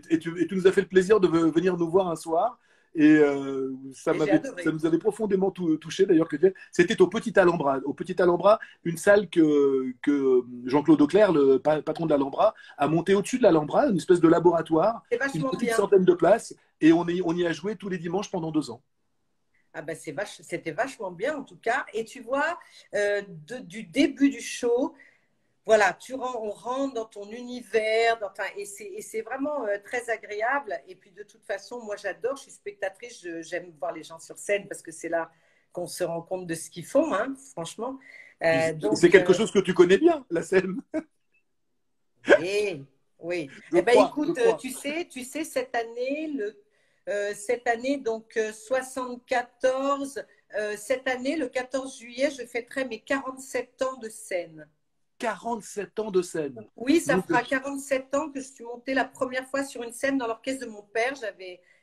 et tu nous as fait le plaisir de venir nous voir un soir. Et Et j'ai ça adoré. nous avait profondément touché d'ailleurs. C'était au Petit Alhambra. Au Petit Alhambra, une salle que Jean-Claude Auclair, le patron de l'Alhambra, a monté au-dessus de l'Alhambra, une espèce de laboratoire, C'est une vachement petite bien. centaine de places. Et on y a joué tous les dimanches pendant 2 ans. Ah ben c'était vachement bien en tout cas. Et tu vois, du début du show, voilà, on rentre dans ton univers, et c'est vraiment très agréable. Et puis de toute façon, moi j'adore, je suis spectatrice, j'aime voir les gens sur scène parce que c'est là qu'on se rend compte de ce qu'ils font, hein, franchement. C'est Donc, quelque chose que tu connais bien, la scène. oui, oui. Je Eh ben crois, je écoute, crois. tu sais, cette année, donc 74, cette année, le 14 juillet, je fêterai mes 47 ans de scène. 47 ans de scène. Oui, ça Donc, fera 47 ans que je suis montée la première fois sur une scène dans l'orchestre de mon père.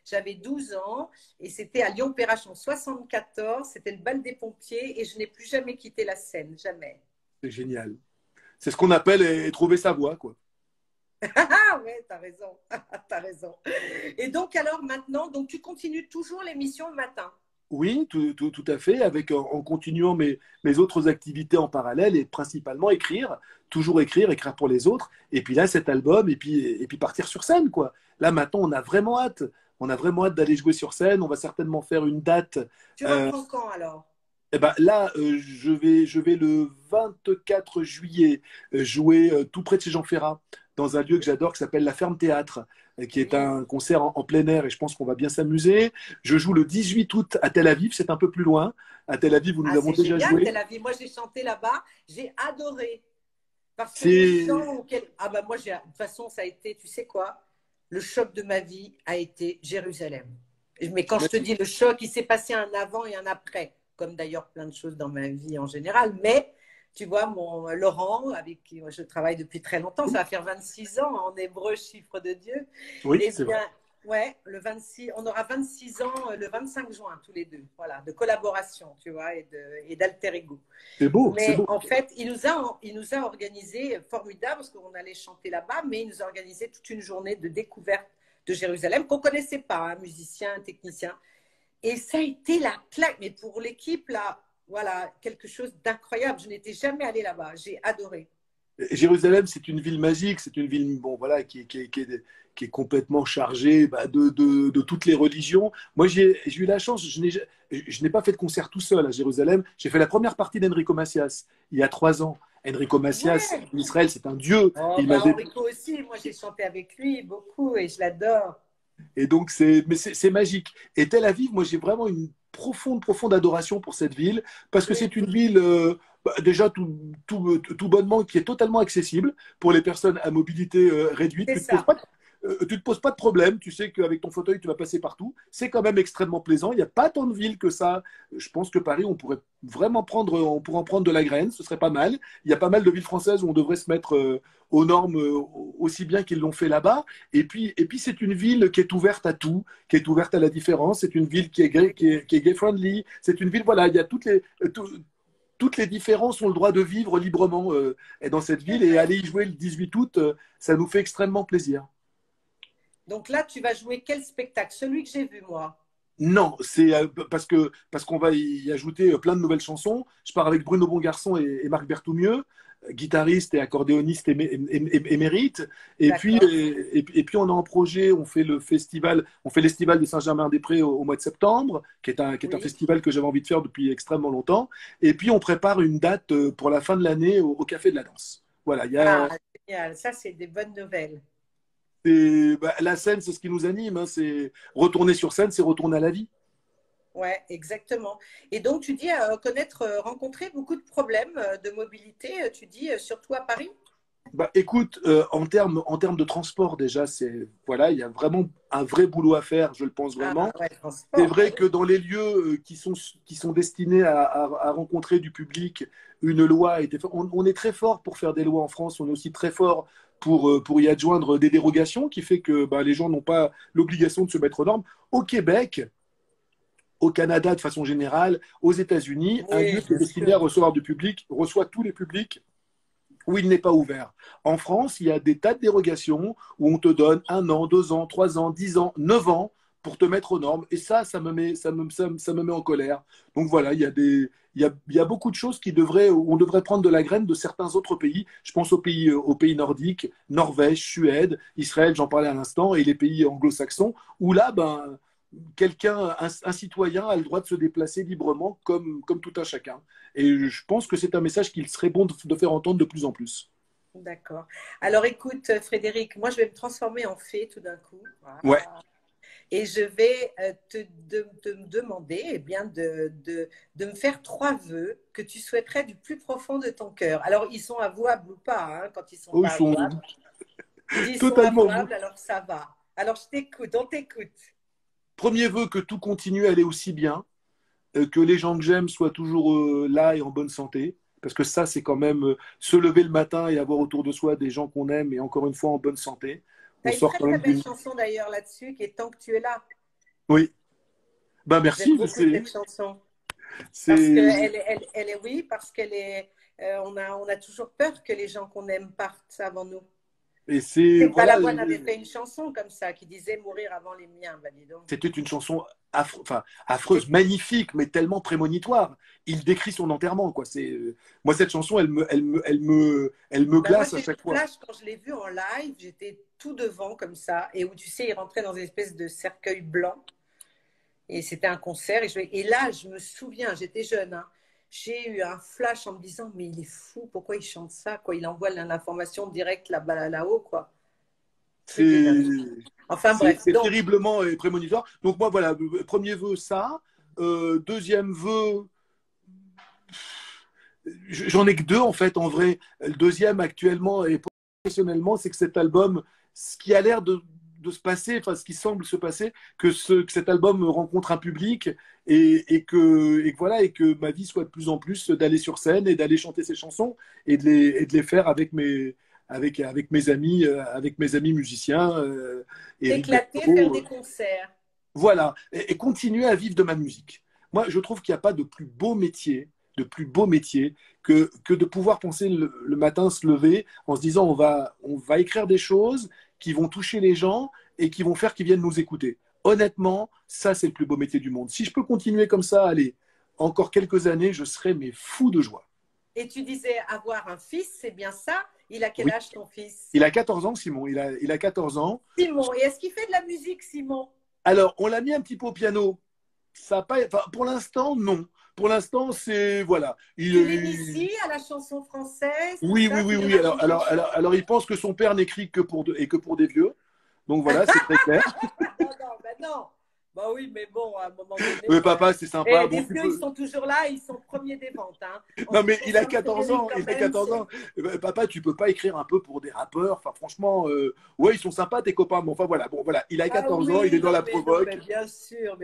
J'avais 12 ans et c'était à Lyon-Perrache en 74. C'était le bal des pompiers et je n'ai plus jamais quitté la scène, jamais. c'est génial. C'est ce qu'on appelle trouver sa voie, quoi. Ah ouais, t'as raison, t'as raison. Et donc alors maintenant, donc tu continues toujours l'émission le matin. Oui, tout à fait, avec en continuant mes autres activités en parallèle et principalement écrire, toujours écrire, écrire pour les autres. Et puis là, cet album, et puis partir sur scène, quoi. Là, maintenant, on a vraiment hâte. On a vraiment hâte d'aller jouer sur scène. On va certainement faire une date. Tu euh, reprends quand alors? Eh ben, là, je vais le 24 juillet jouer tout près de chez Jean Ferrat, dans un lieu que j'adore qui s'appelle la Ferme Théâtre, qui est Oui. un concert en plein air et je pense qu'on va bien s'amuser. Je joue le 18 août à Tel Aviv, c'est un peu plus loin. À Tel Aviv, où nous Ah, avons c'est déjà génial, joué. Tel Aviv. Moi, j'ai chanté là-bas. J'ai adoré. Parce que les C'est gens auxquels… Ah bah moi, de toute façon, ça a été, tu sais quoi? Le choc de ma vie a été Jérusalem. Mais quand je te dis le choc, il s'est passé un avant et un après, comme d'ailleurs plein de choses dans ma vie en général. Mais tu vois, mon Laurent, avec qui je travaille depuis très longtemps, ça va faire 26 ans en hébreu, chiffre de Dieu. oui, Eh c'est vrai. bien, ouais, on aura 26 ans le 25 juin, tous les deux, voilà, de collaboration, tu vois, et d'alter ego. C'est beau, c'est Mais beau. en fait, il nous a organisé, formidable, parce qu'on allait chanter là-bas, mais il nous a organisé toute une journée de découverte de Jérusalem qu'on ne connaissait pas, hein, musicien, technicien. Et ça a été la claque, mais pour l'équipe, là, voilà, quelque chose d'incroyable. Je n'étais jamais allée là-bas, j'ai adoré. Jérusalem, c'est une ville magique, c'est une ville bon, voilà, qui est complètement chargée bah, de toutes les religions. Moi, j'ai eu la chance, je n'ai pas fait de concert tout seul à Jérusalem. J'ai fait la première partie d'Enrico Macias il y a 3 ans. Enrico Macias, Ouais. en Israël, c'est un dieu. Oh, Il bah m'avait Enrico aussi, moi j'ai chanté avec lui beaucoup et je l'adore. Et donc, mais c'est magique. Et Tel Aviv, moi, j'ai vraiment une profonde, profonde adoration pour cette ville, parce que Oui, c'est une ville, bah, déjà, tout bonnement, qui est totalement accessible pour les personnes à mobilité réduite. c'est ça. Tu te poses pas de problème. Tu sais qu'avec ton fauteuil, tu vas passer partout. C'est quand même extrêmement plaisant. Il n'y a pas tant de villes que ça. Je pense que Paris, on pourrait en prendre de la graine. Ce serait pas mal. Il y a pas mal de villes françaises où on devrait se mettre aux normes aussi bien qu'ils l'ont fait là-bas. Et puis c'est une ville qui est ouverte à tout, qui est ouverte à la différence. C'est une ville qui est gay friendly. C'est une ville, voilà, il y a toutes les différences ont le droit de vivre librement dans cette C'est ville. Et vrai. aller y jouer le 18 août, ça nous fait extrêmement plaisir. Donc là, tu vas jouer quel spectacle? Celui que j'ai vu, moi. Non, c'est parce qu'on va y ajouter plein de nouvelles chansons. Je pars avec Bruno Bongarçon et Marc Berthoumieux, guitariste et accordéoniste émérite. D'accord. Et puis on a en projet, on fait l'Estival de Saint-Germain-des-Prés au mois de septembre, qui est un Oui. festival que j'avais envie de faire depuis extrêmement longtemps. Et puis on prépare une date pour la fin de l'année au Café de la Danse. Voilà, Ah, génial. Ça, c'est des bonnes nouvelles. la scène, c'est ce qui nous anime, hein, c'est retourner sur scène, c'est retourner à la vie. Ouais, exactement. Et donc, tu dis rencontrer beaucoup de problèmes de mobilité, tu dis surtout à Paris? Bah, écoute, en termes de transport, déjà, voilà, il y a vraiment un vrai boulot à faire, je le pense Ah, vraiment. ouais, C'est transport, bah vrai oui. que dans les lieux qui sont destinés à rencontrer du public, une loi a été faite. On est très fort pour faire des lois en France, on est aussi très fort pour y adjoindre des dérogations, qui fait que bah, les gens n'ont pas l'obligation de se mettre aux normes. Au Québec, au Canada de façon générale, aux États-Unis, un lieu Oui, qui est bien destiné sûr. à recevoir du public reçoit tous les publics où il n'est pas ouvert. En France, il y a des tas de dérogations où on te donne 1 an, 2 ans, 3 ans, 10 ans, 9 ans pour te mettre aux normes. Et ça me met en colère. Donc voilà, il y a beaucoup de choses où on devrait prendre de la graine de certains autres pays. Je pense aux pays nordiques, Norvège, Suède, Israël, j'en parlais à l'instant, et les pays anglo-saxons, où là, ben, un citoyen a le droit de se déplacer librement comme tout un chacun. Et je pense que c'est un message qu'il serait bon de faire entendre de plus en plus. D'accord. Alors écoute, Frédéric, moi je vais me transformer en fée tout d'un coup. Ouais. Voilà. Et je vais te me demander eh bien, de me faire 3 vœux que tu souhaiterais du plus profond de ton cœur. Alors, ils sont avouables ou pas, hein, quand ils ne sont Oh, ils pas sont avouables. Si ils sont totalement vous. avouables, alors ça va. Alors, je t'écoute, on t'écoute. Premier vœu, que tout continue à aller aussi bien, que les gens que j'aime soient toujours là et en bonne santé. Parce que ça, c'est quand même se lever le matin et avoir autour de soi des gens qu'on aime et encore une fois en bonne santé. Tu On as une sort très quand très même belle d'une... chanson d'ailleurs là-dessus qui est Tant que tu es là. Oui, ben J'aime merci. beaucoup cette chanson. Parce C'est, elle est, oui, parce qu'elle est, on a toujours peur que les gens qu'on aime partent avant nous. et c'est, C'est que voilà, Balavoine avait fait une chanson comme ça qui disait mourir avant les miens. Bah, dis donc. c'était une chanson enfin, affreuse, magnifique, mais tellement prémonitoire. Il décrit son enterrement, quoi. C'est, moi, cette chanson, elle me Bah, moi, glace à j'ai eu chaque le fois. flash quand je l'ai vu en live. J'étais tout devant comme ça. Et où tu sais, il rentrait dans une espèce de cercueil blanc. Et c'était un concert. Et là, je me souviens, j'étais jeune, hein, j'ai eu un flash en me disant, mais il est fou, pourquoi il chante ça, quoi. Il envoie l'information directe là-bas, là-haut, quoi. Truc de C'est, dingue. Enfin bref, c'est donc, terriblement prémonitoire. Donc moi, voilà, premier vœu, ça. Deuxième vœu, j'en ai que deux en fait, en vrai. Le deuxième actuellement et professionnellement, c'est que cet album, ce qui a l'air de se passer, enfin ce qui semble se passer, que cet album rencontre un public et que voilà, et que ma vie soit de plus en plus d'aller sur scène et d'aller chanter ces chansons et de les faire avec mes amis musiciens, Eric t'éclater, faire Berthaud, des concerts. voilà, et continuer à vivre de ma musique. Moi, je trouve qu'il n'y a pas de plus beau métier que de pouvoir penser le matin, se lever en se disant on va écrire des choses qui vont toucher les gens et qui vont faire qu'ils viennent nous écouter. Honnêtement, ça, c'est le plus beau métier du monde. Si je peux continuer comme ça, allez, encore quelques années, je serai mais fou de joie. Et tu disais avoir un fils, c'est bien ça? Il a quel Oui, âge ton fils? il a 14 ans, Simon. Il a 14 ans. Simon. Et est-ce qu'il fait de la musique, Simon? Alors, on l'a mis un petit peu au piano. Ça a pas, enfin, pour l'instant, non. Pour l'instant, c'est voilà. Tu l'inities à la chanson française, tout Oui, oui, ça? oui, Tu lui oui. racontes des choses? Alors, il pense que son père n'écrit et que pour des vieux. Donc voilà, c'est très clair. Non, non, ben non. Bah oui, mais bon, à un moment Mais donné, papa, c'est sympa. et Bon, les tu vieux, ils peux. sont toujours là, ils sont premiers des ventes. Hein. En Non, ce qui mais il a concerne 14 Frédéric, ans. quand Il a même, 14 ans. Papa, tu peux pas écrire un peu pour des rappeurs. Enfin, franchement, ouais, ils sont sympas, tes copains. Mais enfin, voilà. Bon, voilà. Il a ah 14 ans. Il est oui, dans la non, provoque. mais bien sûr.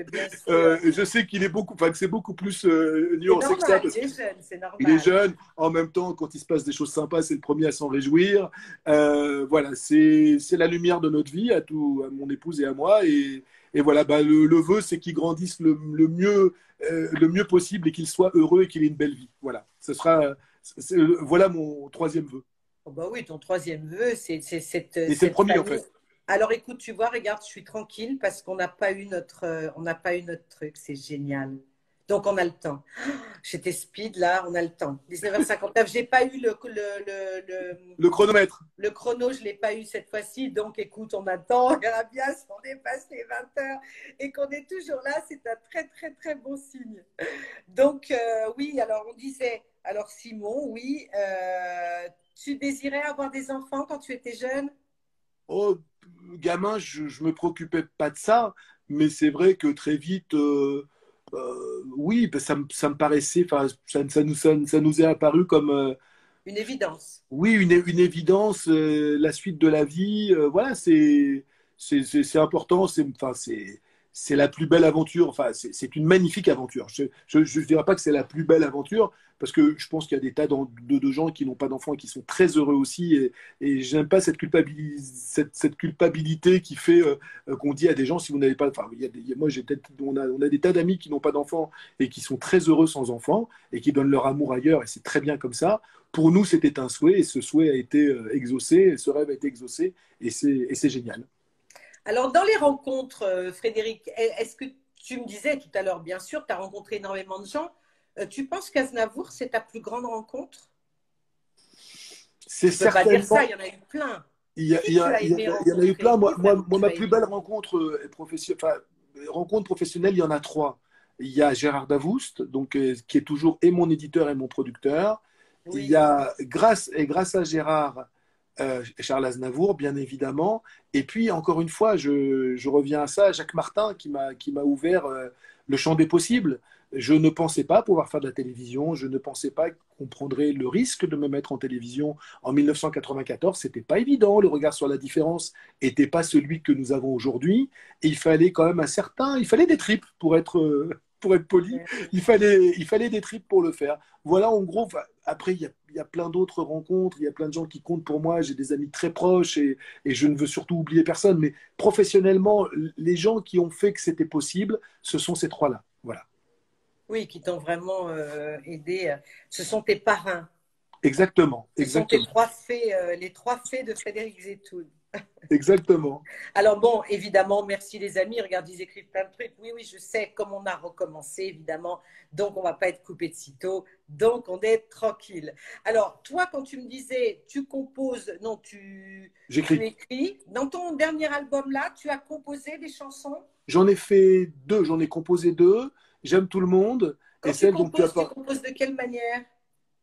Je sais qu'il est beaucoup, enfin, que c'est beaucoup plus C'est nuancé que ça normal, parce il est qu'il jeune, c'est il est normal. jeune. En même temps, quand il se passe des choses sympas, c'est le premier à s'en réjouir. Voilà, c'est la lumière de notre vie, à mon épouse et à moi. Et voilà, bah, le vœu, c'est qu'il grandisse le mieux possible et qu'il soit heureux et qu'il ait une belle vie. Voilà, voilà mon troisième vœu. Oh bah oui, ton troisième vœu, c'est Et c'est le cette premier en famille. fait. Alors écoute, tu vois, regarde, je suis tranquille parce qu'on n'a pas eu on n'a pas eu notre truc, c'est génial. Donc on a le temps. J'étais speed là, on a le temps. 19h59, j'ai pas eu Le chronomètre. le chrono, je l'ai pas eu cette fois-ci. Donc écoute, on attend, on verra bien si on dépasse les 20 heures et qu'on est toujours là, c'est un très très très bon signe. Donc oui, alors on disait, alors Simon, oui, tu désirais avoir des enfants quand tu étais jeune? Oh, gamin, je me préoccupais pas de ça, mais c'est vrai que très vite, oui, ben, ça me paraissait, enfin, ça nous est apparu comme, Une évidence. oui, une évidence, la suite de la vie. Voilà, c'est important, enfin, c'est la plus belle aventure. Enfin, c'est une magnifique aventure. Je dirais pas que c'est la plus belle aventure, parce que je pense qu'il y a des tas de gens qui n'ont pas d'enfants et qui sont très heureux aussi. Et j'aime pas cette culpabilité qui fait qu'on dit à des gens si vous n'avez pas. Enfin, moi, on a des tas d'amis qui n'ont pas d'enfants et qui sont très heureux sans enfants et qui donnent leur amour ailleurs, et c'est très bien comme ça. Pour nous, c'était un souhait et ce souhait a été exaucé, et ce rêve a été exaucé et c'est génial. Alors, dans les rencontres, Frédéric, est-ce que tu me disais tout à l'heure, bien sûr, tu as rencontré énormément de gens. Tu penses qu'Aznavour, c'est ta plus grande rencontre? C'est Tu peux pas dire ça, certainement. il y en a eu plein. Il Qui y, tu as aimé il y en a eu rencontrer? plein. Qui vraiment tu Ma as plus belle aimé? rencontre rencontre professionnelle, il y en a trois. Il y a Gérard Davoust, donc, qui est toujours et mon éditeur et mon producteur. Il y Oui. a, grâce à Gérard, Charles Aznavour, bien évidemment. Et puis, encore une fois, je reviens à ça, Jacques Martin, qui m'a ouvert le champ des possibles. Je ne pensais pas pouvoir faire de la télévision, je ne pensais pas qu'on prendrait le risque de me mettre en télévision en 1994. C'était pas évident, le regard sur la différence n'était pas celui que nous avons aujourd'hui. Et il fallait quand même il fallait des tripes pour être poli. Il fallait des tripes pour le faire. Voilà, en gros, enfin, après, il y a plein d'autres rencontres, il y a plein de gens qui comptent pour moi, j'ai des amis très proches et je ne veux surtout oublier personne, mais professionnellement, les gens qui ont fait que c'était possible, ce sont ces trois-là. Voilà. Oui, qui t'ont vraiment aidé. Ce sont tes parrains. Exactement, Ce sont tes exactement, trois fées, les trois fées de Frédéric Zetoun. exactement. Alors bon, évidemment, merci les amis. Regarde, ils écrivent plein de trucs. Oui, oui, je sais, comme on a recommencé, évidemment. Donc, on ne va pas être coupé de sitôt. Donc, on est tranquille. Alors, toi, quand tu me disais, tu composes, non, tu J'écris. écris. Dans ton dernier album là, tu as composé des chansons. J'en ai fait deux, j'en ai composé deux. J'aime tout le monde. Et Quand celle dont tu as tu parlé. composes de quelle manière?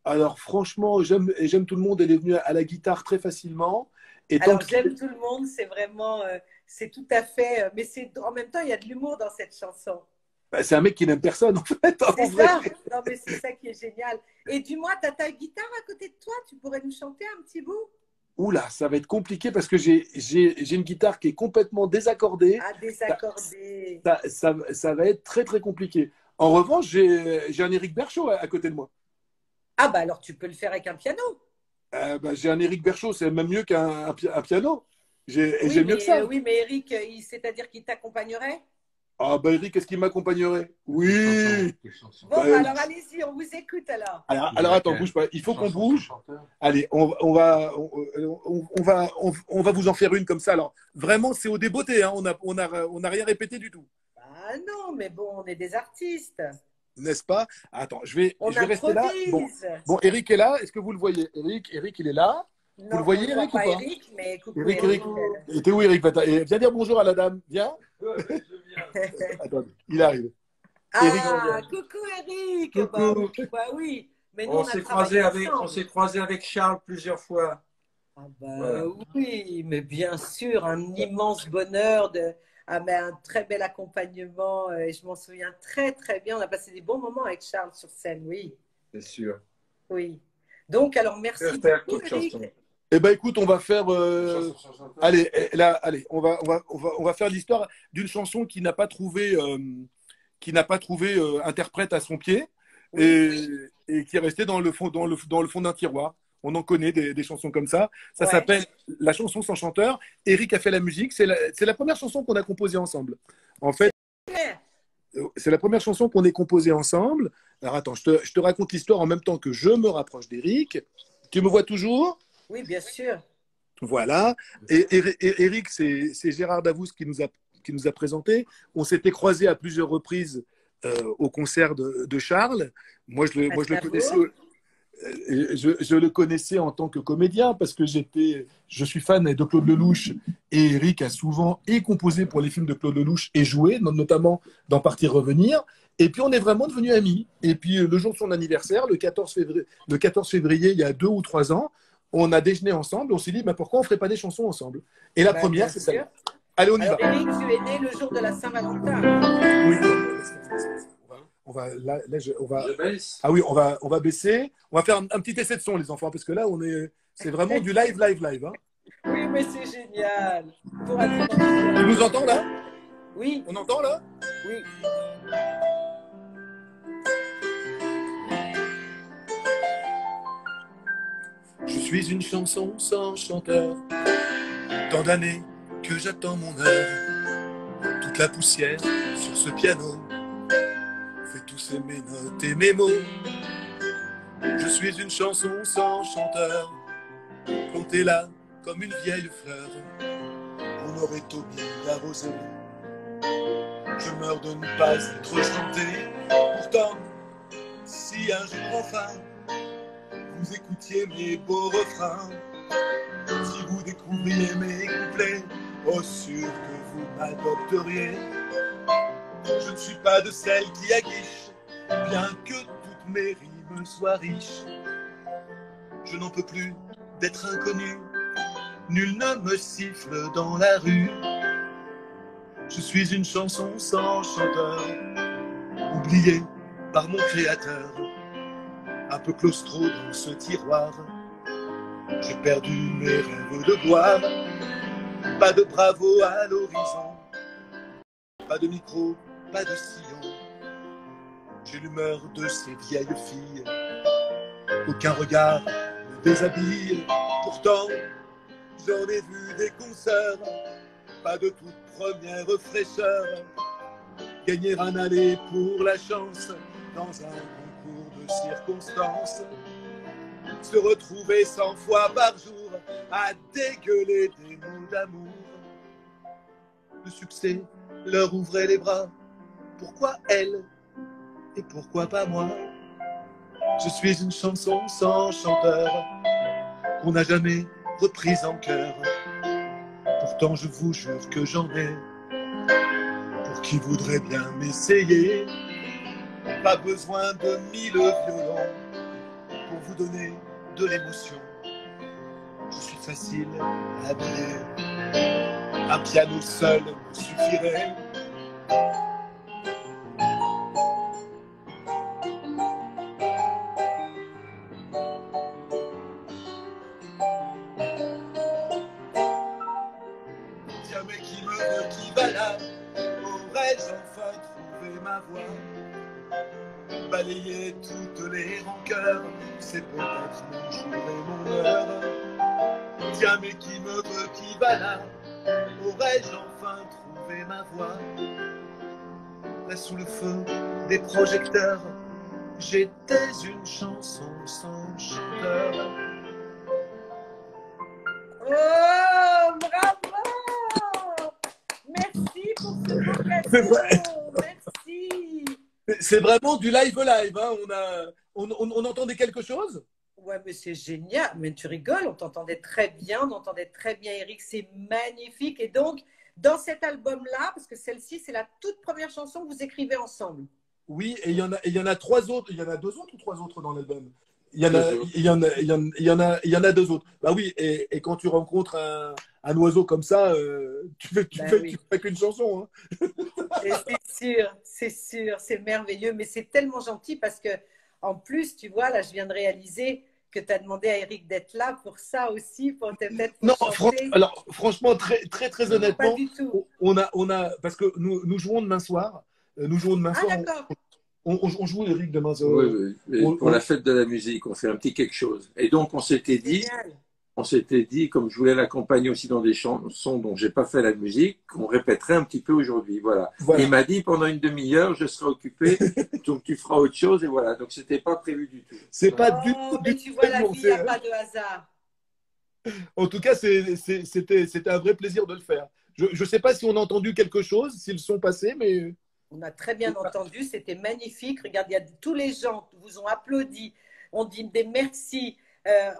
Alors, franchement, j'aime tout le monde. Elle est venue à la guitare très facilement. Et tant Alors, que j'aime tout le monde, c'est vraiment, c'est tout à fait, mais c'est en même temps, il y a de l'humour dans cette chanson. bah, c'est un mec qui n'aime personne, en fait, en C'est vrai. ça? Non, mais c'est ça qui est génial. Et dis-moi, tu as ta guitare à côté de toi? Tu pourrais nous chanter un petit bout? Oula, ça va être compliqué parce que j'ai une guitare qui est complètement désaccordée. À Ça, désaccordé. ça va être très, très compliqué. En revanche, j'ai un Éric Berchot à côté de moi. Ah, bah alors tu peux le faire avec un piano. Bah, j'ai un Éric Berchot, c'est même mieux qu'un piano. Et j'ai mieux que ça. Oui, mais Eric, c'est-à-dire qu'il t'accompagnerait? Ah, bah, Eric, est-ce qu'il m'accompagnerait? Oui! Bon, Bah, bah alors allez-y, on vous écoute alors. alors, attends, bouge pas. Il faut qu'on bouge. Allez, on va vous en faire une comme ça. Alors, vraiment, c'est au débeauté. Hein. On n'a rien répété du tout. Ah non, mais bon, on est des artistes. N'est-ce pas? Attends, On je vais rester là. Bon, improvise. bon, Eric est là. Est-ce que vous le voyez? Eric, il est là. Vous le Non, on voyez, ne voit Eric, ou pas pas? Eric, mais coucou Eric, Eric. Et t'es où, Eric? Viens dire bonjour à la dame. Viens. Attends, il arrive. Eric, Ah, coucou Eric. Coucou. Bah oui, mais nous On on a s'est travaillé on ensemble. s'est croisé avec Charles plusieurs fois. Ah bah Voilà. oui, mais bien sûr, un immense bonheur mais un très bel accompagnement. Et je m'en souviens très très bien. On a passé des bons moments avec Charles sur scène, oui, C'est sûr. oui. Donc alors Je vais merci faire beaucoup toute Eric. chanson. eh ben écoute, on va faire. Chanson. Allez, là, allez, on va faire l'histoire d'une chanson qui n'a pas trouvé interprète à son pied Oui, et qui est restée dans le fond, dans le fond d'un tiroir. On en connaît des chansons comme ça. Ça ouais. s'appelle La chanson sans chanteur. Eric a fait la musique. C'est la première chanson qu'on a composée ensemble. En fait, Super. c'est la première chanson qu'on ait composée ensemble. Alors attends, je te raconte l'histoire en même temps que je me rapproche d'Eric. Tu me vois toujours? Oui, bien sûr. Voilà. Et Eric, c'est Gérard Davoust qui nous a présenté. On s'était croisés à plusieurs reprises au concert de Charles. Moi, je le connaissais. Aznavour. Je le connaissais en tant que comédien parce que je suis fan de Claude Lelouch et Eric a souvent composé pour les films de Claude Lelouch et joué, notamment dans Partir Revenir. Et puis on est vraiment devenus amis. Et puis le jour de son anniversaire, le 14 février, il y a 2 ou 3 ans, on a déjeuné ensemble. On s'est dit, bah, pourquoi on ne ferait pas des chansons ensemble? Et la Bah, première, bien c'est sûr. celle-là. Allez, on y va. Alors Eric, tu es né le jour de la Saint-Valentin. Oui. Je baisse. Ah oui, on va baisser. On va faire un petit essai de son, les enfants, parce que là, c'est vraiment du live, live, live. Hein. Oui, mais c'est génial. Pour être Tu nous entends là? Oui, On entend là? oui. Je suis une chanson sans chanteur, tant d'années que j'attends mon heure. Toute la poussière sur ce piano fait tousser mes notes et mes mots. Je suis une chanson sans chanteur, plantée là comme une vieille fleur. On aurait omis d'arroser. Je meurs de ne pas être chanté. Pourtant, si un jour enfin vous écoutiez mes beaux refrains, si vous découvriez mes couplets, oh sûr que vous m'adopteriez. Je ne suis pas de celles qui aguichent, bien que toutes mes rimes soient riches. Je n'en peux plus d'être inconnu, nul ne me siffle dans la rue. Je suis une chanson sans chanteur, oubliée par mon créateur. Un peu claustro dans ce tiroir, j'ai perdu mes rêves de gloire. Pas de bravo à l'horizon, pas de micro, pas de sillon. J'ai l'humeur de ces vieilles filles Aucun regard ne déshabille. Pourtant, j'en ai vu des concerts, pas de toute première fraîcheur. Gagner un aller pour la chance dans un concours de circonstances. Se retrouver 100 fois par jour à dégueuler des mots d'amour. Le succès leur ouvrait les bras. Pourquoi elle et pourquoi pas moi? Je suis une chanson sans chanteur qu'on n'a jamais reprise en chœur. Pourtant je vous jure que j'en ai pour qui voudrait bien m'essayer. Pas besoin de 1000 violons pour vous donner de l'émotion. Je suis facile à habiller. Un piano seul me suffirait. Tiens mais qui me veut, qui va là? Aurais-je enfin trouvé ma voix? Balayer toutes les rancœurs, c'est peut-être mon jour et mon heure. Tiens mais qui me veut, qui va là? Aurais-je enfin trouvé ma voix? Là sous le feu des projecteurs, j'étais une chanson sans chanteur. Oh, bravo! Merci pour ce beau cadeau. Merci. C'est vraiment du live-live, hein. On entendait quelque chose? Ouais, mais c'est génial. Mais tu rigoles, on t'entendait très bien, on entendait très bien Eric, c'est magnifique. Et donc, dans cet album-là, parce que celle-ci, c'est la toute première chanson que vous écrivez ensemble. Oui, et il y en a 3 autres. Il y en a 2 autres ou 3 autres dans l'album? Il y en a 2 autres. Bah oui, et quand tu rencontres un oiseau comme ça, tu fais qu'une chanson, hein. Et c'est sûr, c'est merveilleux, mais c'est tellement gentil parce que, en plus, tu vois, là, je viens de réaliser que tu as demandé à Eric d'être là pour ça aussi, pour peut-être Non, chanter. alors franchement, très honnêtement, Pas du tout. parce que nous jouons demain soir. Ah, d'accord. On joue Eric demain soir. Oui, oui. Pour la fête de la musique, on fait un petit quelque chose. Et donc, on s'était dit, comme je voulais l'accompagner aussi dans des chansons dont j'ai pas fait la musique, qu'on répéterait un petit peu aujourd'hui. Voilà. Il m'a dit pendant une demi-heure, je serai occupé, donc tu feras autre chose. Et voilà. Donc, c'était pas prévu du tout. C'est pas du mais tu vois, la vie, il n'y a pas de hasard. En tout cas, c'était un vrai plaisir de le faire. Je ne sais pas si on a entendu quelque chose, s'ils sont passés, mais... On a très bien entendu, c'était magnifique. Regarde, tous les gens vous ont applaudi, on dit des merci,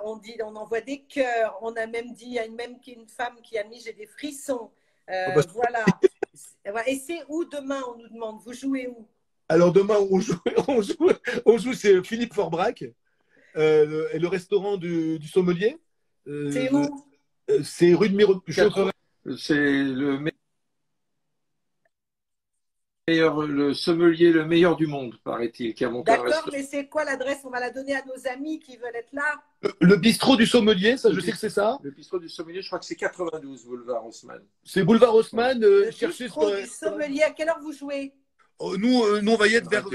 on envoie des cœurs, on a même dit, il y a même une femme qui a mis j'ai des frissons. Voilà. Et c'est où demain, on nous demande, vous jouez où? Alors demain, on joue c'est Philippe Forbrac, et le restaurant du sommelier. C'est où? C'est rue de Miro. C'est le sommelier le meilleur du monde, paraît-il, qui a monté un D'accord, restaurant. mais c'est quoi l'adresse? On va la donner à nos amis qui veulent être là. Le bistrot du sommelier, ça, je sais que c'est ça. Le bistrot du sommelier, je crois que c'est 92 boulevard Haussmann. C'est boulevard Haussmann. Le bistrot du sommelier, à quelle heure vous jouez? Nous, on va y être vers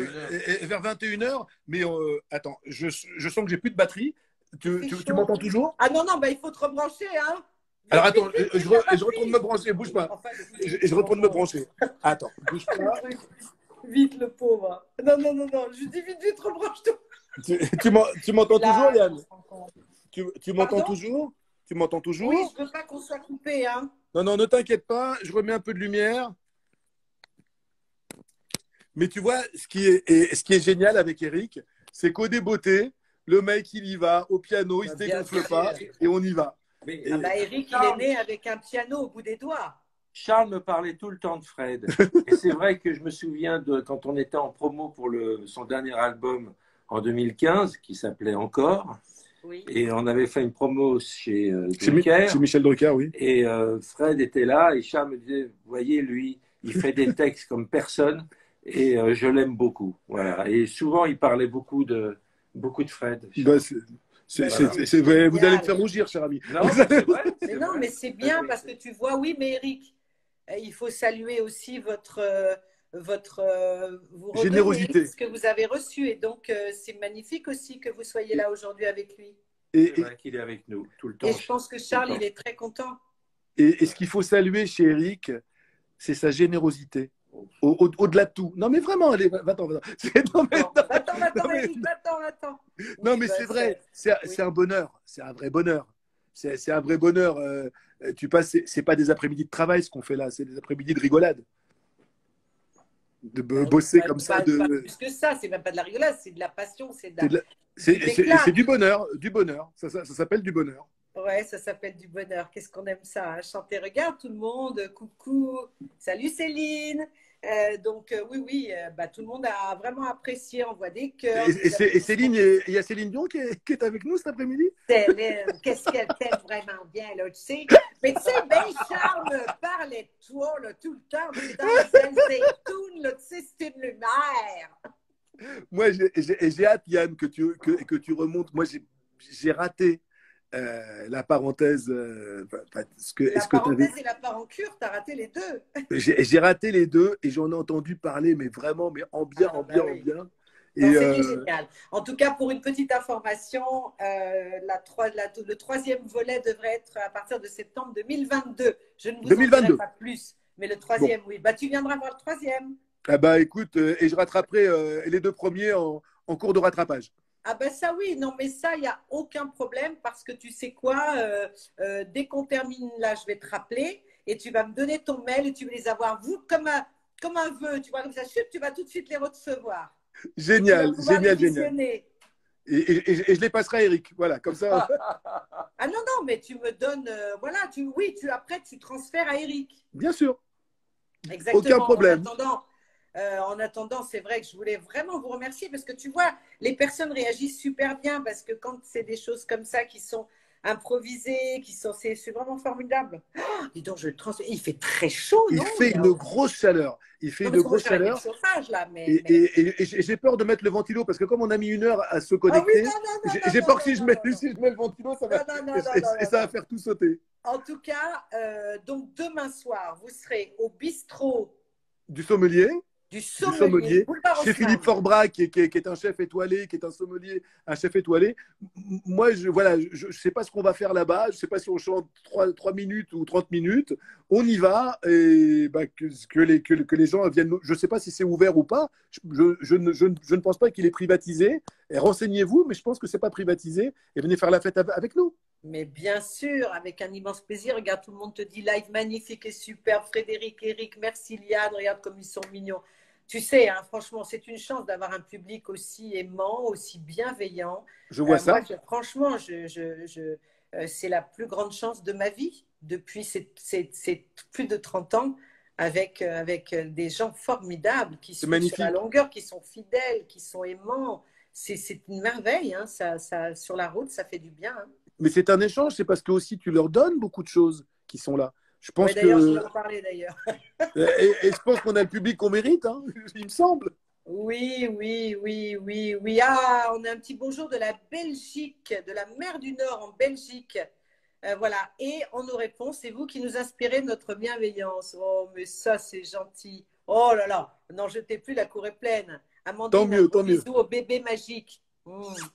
21h. Mais attends, je sens que j'ai plus de batterie. Tu m'entends toujours? Ah non, il faut te rebrancher, hein. Alors attends, je retourne me brancher, bouge pas. Enfin, je retourne me brancher. Attends, bouge pas. Vite, le pauvre. Non, je dis vite, rebranche-toi. Tu m'entends toujours, Yann? Tu m'entends toujours? Tu m'entends toujours? Oui, je veux pas qu'on soit coupé, hein. Non, ne t'inquiète pas, je remets un peu de lumière. Mais tu vois, ce qui est génial avec Eric, c'est qu'au débeauté, le mec, il y va au piano, il ne se dégonfle pas et on y va. Eric, il est né avec un piano au bout des doigts. Charles me parlait tout le temps de Fred. Et c'est vrai que je me souviens de quand on était en promo pour son dernier album en 2015, qui s'appelait Encore. Oui. Et on avait fait une promo chez Drucker. Chez Michel Drucker, oui. Et Fred était là et Charles me disait, vous voyez, lui, il fait des textes comme personne et je l'aime beaucoup. Voilà. Et souvent, il parlait beaucoup de Fred. Vous allez me faire rougir, cher ami. Non, c'est vrai. Mais c'est bien parce que tu vois, oui, mais Eric, il faut saluer aussi vous redonnez Générosité. ce que vous avez reçu. Et donc, c'est magnifique aussi que vous soyez là aujourd'hui avec lui. C'est vrai qu'il est avec nous tout le temps. Et je pense que Charles, il est très content. Et ce qu'il faut saluer chez Eric, c'est sa générosité. Au-delà de tout. Non, mais vraiment, allez, va-t'en. Va-t'en, Eric, va-t'en. Non, mais c'est vrai, c'est un bonheur. C'est un vrai bonheur. C'est un vrai bonheur. Tu passes, c'est pas des après-midi de travail ce qu'on fait là, c'est des après-midi de rigolade. De bosser comme ça. Pas plus que ça, c'est même pas de la rigolade, c'est de la passion, c'est du bonheur, du bonheur. Ça s'appelle du bonheur. Ouais, ça s'appelle du bonheur. Qu'est-ce qu'on aime ça, hein? Chanter, regarde tout le monde, coucou, salut Céline. Oui, tout le monde a vraiment apprécié, on voit des cœurs. Et Céline, il y a Céline Dion qui est avec nous cet après-midi. Céline, qu'est-ce qu'elle t'aime vraiment bien, là, tu sais. Mais tu sais, ben Charles me parlait de toi, là, tout le temps, dans les Zaytoun, là, tu sais, c'est une lumière. Moi, j'ai hâte, Yann, que tu remontes. Moi, j'ai raté la parenthèse. La parenthèse et la parencure, tu as raté les deux. J'ai raté les deux et j'en ai entendu parler, mais vraiment, mais en bien. C'est génial. En tout cas, pour une petite information, le troisième volet devrait être à partir de septembre 2022. Je ne vous en dirai pas plus, mais le troisième, oui. Tu viendras voir le troisième. Écoute, et je rattraperai les deux premiers en cours de rattrapage. Ça oui, non mais ça, il n'y a aucun problème parce que tu sais quoi, dès qu'on termine là, je vais te rappeler et tu vas me donner ton mail et tu vas les avoir, vous, comme un vœu, tu vois, comme ça, tu vas tout de suite les recevoir. Génial. Et je les passerai à Eric, voilà, comme ça. Non, mais tu me donnes, après tu transfères à Eric. Bien sûr. Exactement. Aucun problème. En attendant, c'est vrai que je voulais vraiment vous remercier parce que tu vois, les personnes réagissent super bien parce que quand c'est des choses comme ça qui sont improvisées, c'est vraiment formidable. Oh, dis donc, il fait très chaud, non? Il fait une grosse chaleur. Et j'ai peur de mettre le ventilo parce que comme on a mis 1 heure à se connecter, j'ai peur que si je mets le ventilo, ça va faire tout sauter. En tout cas, donc demain soir, vous serez au bistrot du sommelier. Chez Philippe Forbras, qui est un chef étoilé, qui est un sommelier, un chef étoilé. Moi, je ne sais pas ce qu'on va faire là-bas. Je ne sais pas si on chante 3 minutes ou 30 minutes. On y va et que les gens viennent. Je ne sais pas si c'est ouvert ou pas. Je ne pense pas qu'il est privatisé. Et renseignez-vous, mais je pense que ce n'est pas privatisé. Et venez faire la fête avec nous. Mais bien sûr, avec un immense plaisir. Regarde, tout le monde te dit live magnifique et super. Frédéric, Eric, merci Liane. Regarde comme ils sont mignons. Tu sais, hein, franchement, c'est une chance d'avoir un public aussi aimant, aussi bienveillant. Je vois ça. Moi, franchement, c'est la plus grande chance de ma vie depuis c'est plus de 30 ans avec des gens formidables qui sont sur la longueur, qui sont fidèles, qui sont aimants. C'est une merveille. Hein, sur la route, ça fait du bien. Hein. Mais c'est un échange, c'est parce que aussi tu leur donnes beaucoup de choses qui sont là. Je pense d'ailleurs, je vais en parler d'ailleurs. et je pense qu'on a le public qu'on mérite, hein, il me semble. Oui. Ah, on a un petit bonjour de la Belgique, de la mer du Nord en Belgique. Voilà. Et on nous répond, c'est vous qui nous inspirez notre bienveillance. Oh, mais ça, c'est gentil. Oh là là. N'en jetez plus, la cour est pleine. Amandine, tant mieux. Bisous au bébé magique.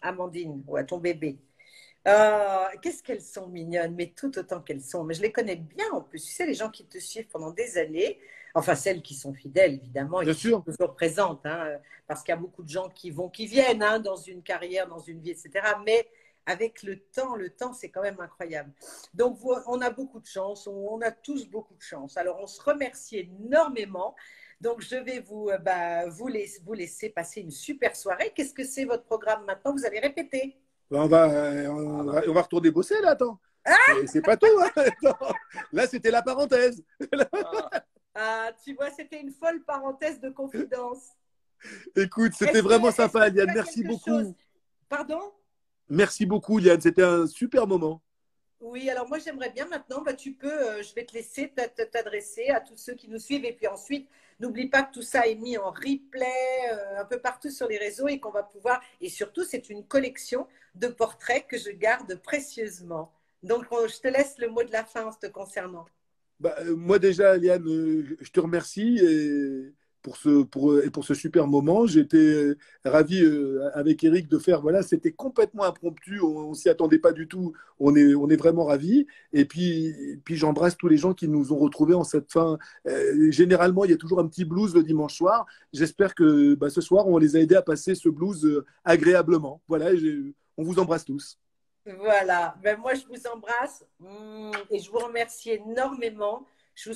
Amandine, ouais, ton bébé. Qu'est-ce qu'elles sont mignonnes, mais tout autant qu'elles sont. Mais je les connais bien en plus. Tu sais, les gens qui te suivent pendant des années, enfin celles qui sont fidèles, évidemment, et qui sont toujours présentes, hein, parce qu'il y a beaucoup de gens qui viennent hein, dans une carrière, dans une vie, etc. Mais avec le temps, c'est quand même incroyable. Donc, on a beaucoup de chance, on a tous beaucoup de chance. Alors, on se remercie énormément. Donc, je vais vous laisser passer une super soirée. Qu'est-ce que c'est votre programme maintenant? Vous allez répéter. On va retourner bosser là, attends. C'est pas tout. Hein, là, c'était la parenthèse. Tu vois, c'était une folle parenthèse de confidence. Écoute, c'était vraiment sympa, Liane. Merci beaucoup. Pardon? Merci beaucoup, Liane. C'était un super moment. Oui, alors moi, j'aimerais bien maintenant, je vais te laisser t'adresser à tous ceux qui nous suivent. Et puis ensuite, n'oublie pas que tout ça est mis en replay un peu partout sur les réseaux et qu'on va pouvoir… Et surtout, c'est une collection de portraits que je garde précieusement. Donc, je te laisse le mot de la fin en te concernant. Moi déjà, Liane, je te remercie pour ce super moment. J'étais ravi avec Eric de faire, voilà, c'était complètement impromptu, on ne s'y attendait pas du tout, on est vraiment ravis. Et puis j'embrasse tous les gens qui nous ont retrouvés en cette fin. Généralement, il y a toujours un petit blues le dimanche soir. J'espère que ce soir, on les a aidés à passer ce blues agréablement. Voilà, on vous embrasse tous. Voilà. Ben, moi, je vous embrasse et je vous remercie énormément. Je vous